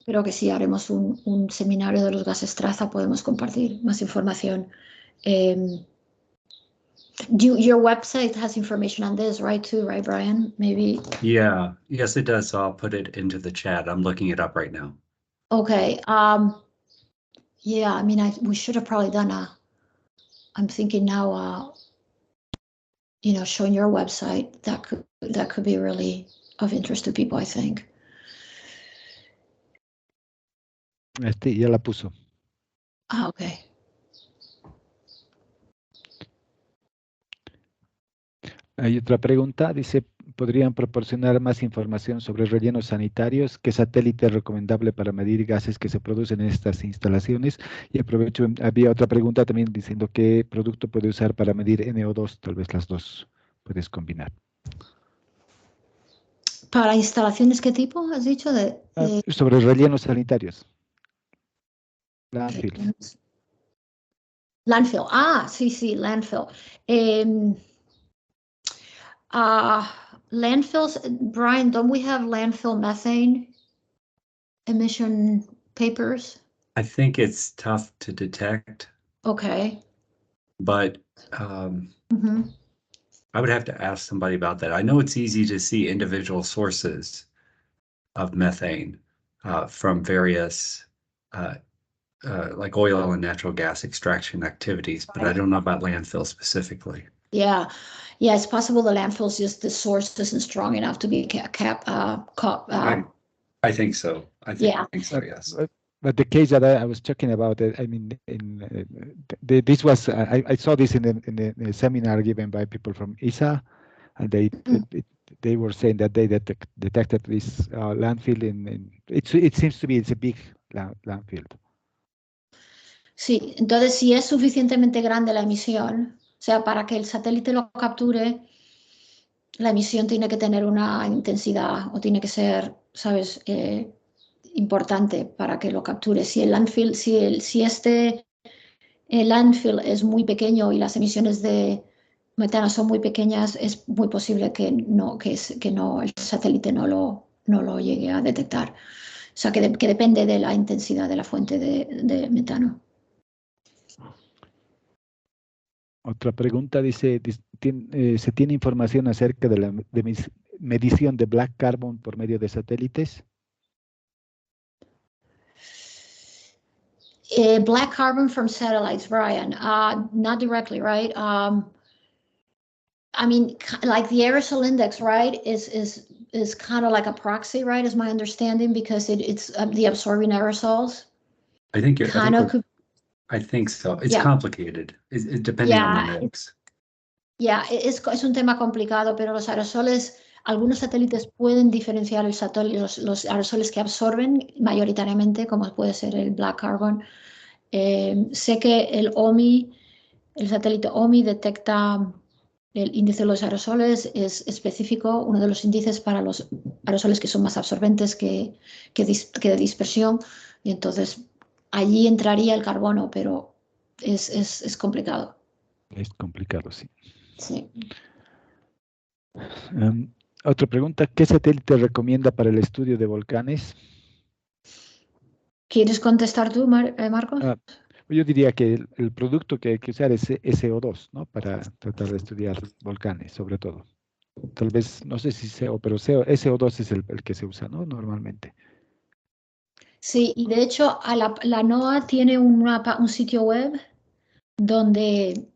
creo que sí haremos un seminario de los gases traza, podemos compartir más información. Your website has information on this, right, too, right, Brian? Maybe. Yeah, yes, it does. So I'll put it into the chat. I'm looking it up right now. Okay. Yeah, I mean, we should have probably done I'm thinking now, showing your website, that could be really of interest to people, I think. Ya la puso. Okay. Hay otra pregunta, dice, ¿podrían proporcionar más información sobre rellenos sanitarios? ¿Qué satélite es recomendable para medir gases que se producen en estas instalaciones? Y aprovecho, había otra pregunta también diciendo qué producto puede usar para medir NO2, tal vez las dos puedes combinar. ¿Para instalaciones qué tipo has dicho? Sobre rellenos sanitarios. Landfill. Landfill. Sí, landfill. Landfills, Brian, don't we have landfill methane emission papers? I think it's tough to detect. Okay. But I would have to ask somebody about that. I know it's easy to see individual sources of methane from various like oil and natural gas extraction activities, but I don't know about landfill specifically. Yeah, it's possible the landfills the source isn't strong enough to be I think so. I think so, yes. But the case that I was talking about, I mean, this was, I saw this in a seminar given by people from ESA, and they were saying that they detected this landfill it seems to be, it's a big landfill. Sí, entonces si es suficientemente grande la emisión, o sea, para que el satélite lo capture, la emisión tiene que tener una intensidad o tiene que ser, ¿sabes?, importante para que lo capture. Si el landfill, el landfill es muy pequeño y las emisiones de metano son muy pequeñas, es muy posible que el satélite no lo llegue a detectar. O sea, que depende de la intensidad de la fuente de metano. Otra pregunta dice, ¿se tiene información acerca de la medición de black carbon por medio de satélites? Black carbon from satellites, Brian, not directly, right? I mean, like the aerosol index, right, is kind of like a proxy, right, is my understanding, because it's the absorbing aerosols. I think I think so. It's complicated. It depending on the mix. Es un tema complicado, pero los aerosoles, algunos satélites pueden diferenciar los aerosoles que absorben mayoritariamente, como puede ser el black carbon. Sé que el satélite OMI detecta el índice de los aerosoles, es específico, uno de los índices para los aerosoles que son más absorbentes que de dispersión, y entonces allí entraría el carbono, pero es complicado. Es complicado, sí. Sí. Otra pregunta, ¿qué satélite recomienda para el estudio de volcanes? ¿Quieres contestar tú, Marcos? Yo diría que el producto que hay que usar es SO2, ¿no? Para tratar de estudiar volcanes, sobre todo. Tal vez, no sé si CO, pero SO2 es el que se usa, ¿no? Normalmente. Sí, y de hecho la NOAA tiene un sitio web donde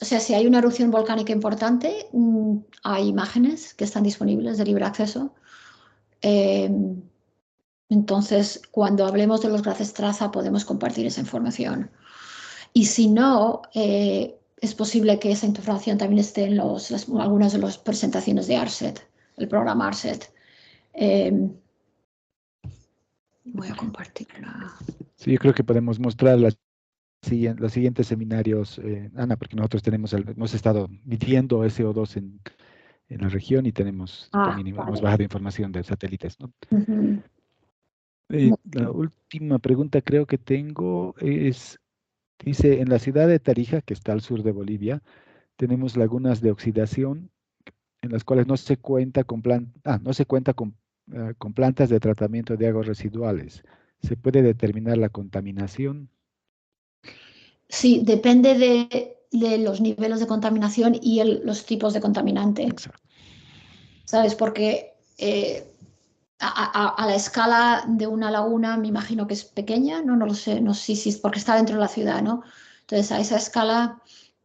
o sea, si hay una erupción volcánica importante, hay imágenes que están disponibles de libre acceso. Entonces, cuando hablemos de los gases traza, podemos compartir esa información. Y si no, es posible que esa información también esté en algunas de las presentaciones de ARSET, el programa ARSET. Voy a compartirla. Sí, yo creo que podemos mostrar los siguientes seminarios, Ana, porque nosotros hemos estado midiendo SO2 en la región y también Vale. hemos bajado información de satélites, ¿no? Ujú. La última pregunta creo que tengo dice, en la ciudad de Tarija, que está al sur de Bolivia, tenemos lagunas de oxidación en las cuales no se cuenta con con plantas de tratamiento de aguas residuales. ¿Se puede determinar la contaminación? Sí, depende de los niveles de contaminación y los tipos de contaminante. Exacto. ¿Sabes? Porque a la escala de una laguna me imagino que es pequeña, no lo sé, no sé si es porque está dentro de la ciudad, ¿no? Entonces a esa escala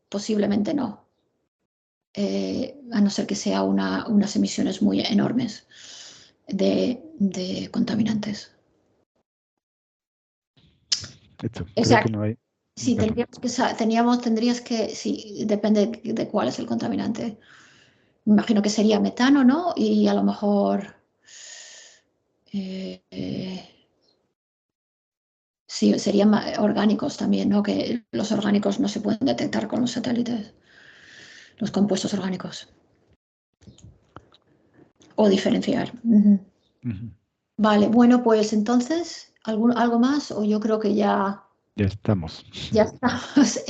posiblemente no. A no ser que sea unas emisiones muy enormes de contaminantes. Eso, O creo sea, que no hay. sí, Perdón. tendrías que, sí, depende de cuál es el contaminante. Me imagino que sería metano, ¿no? Y a lo mejor, sí, serían orgánicos también, ¿no? Que los orgánicos no se pueden detectar con los satélites, los compuestos orgánicos. O diferenciar. Ujú. Ujú. Vale, bueno, pues entonces, ¿algo más? O yo creo que ya Ya estamos. estamos.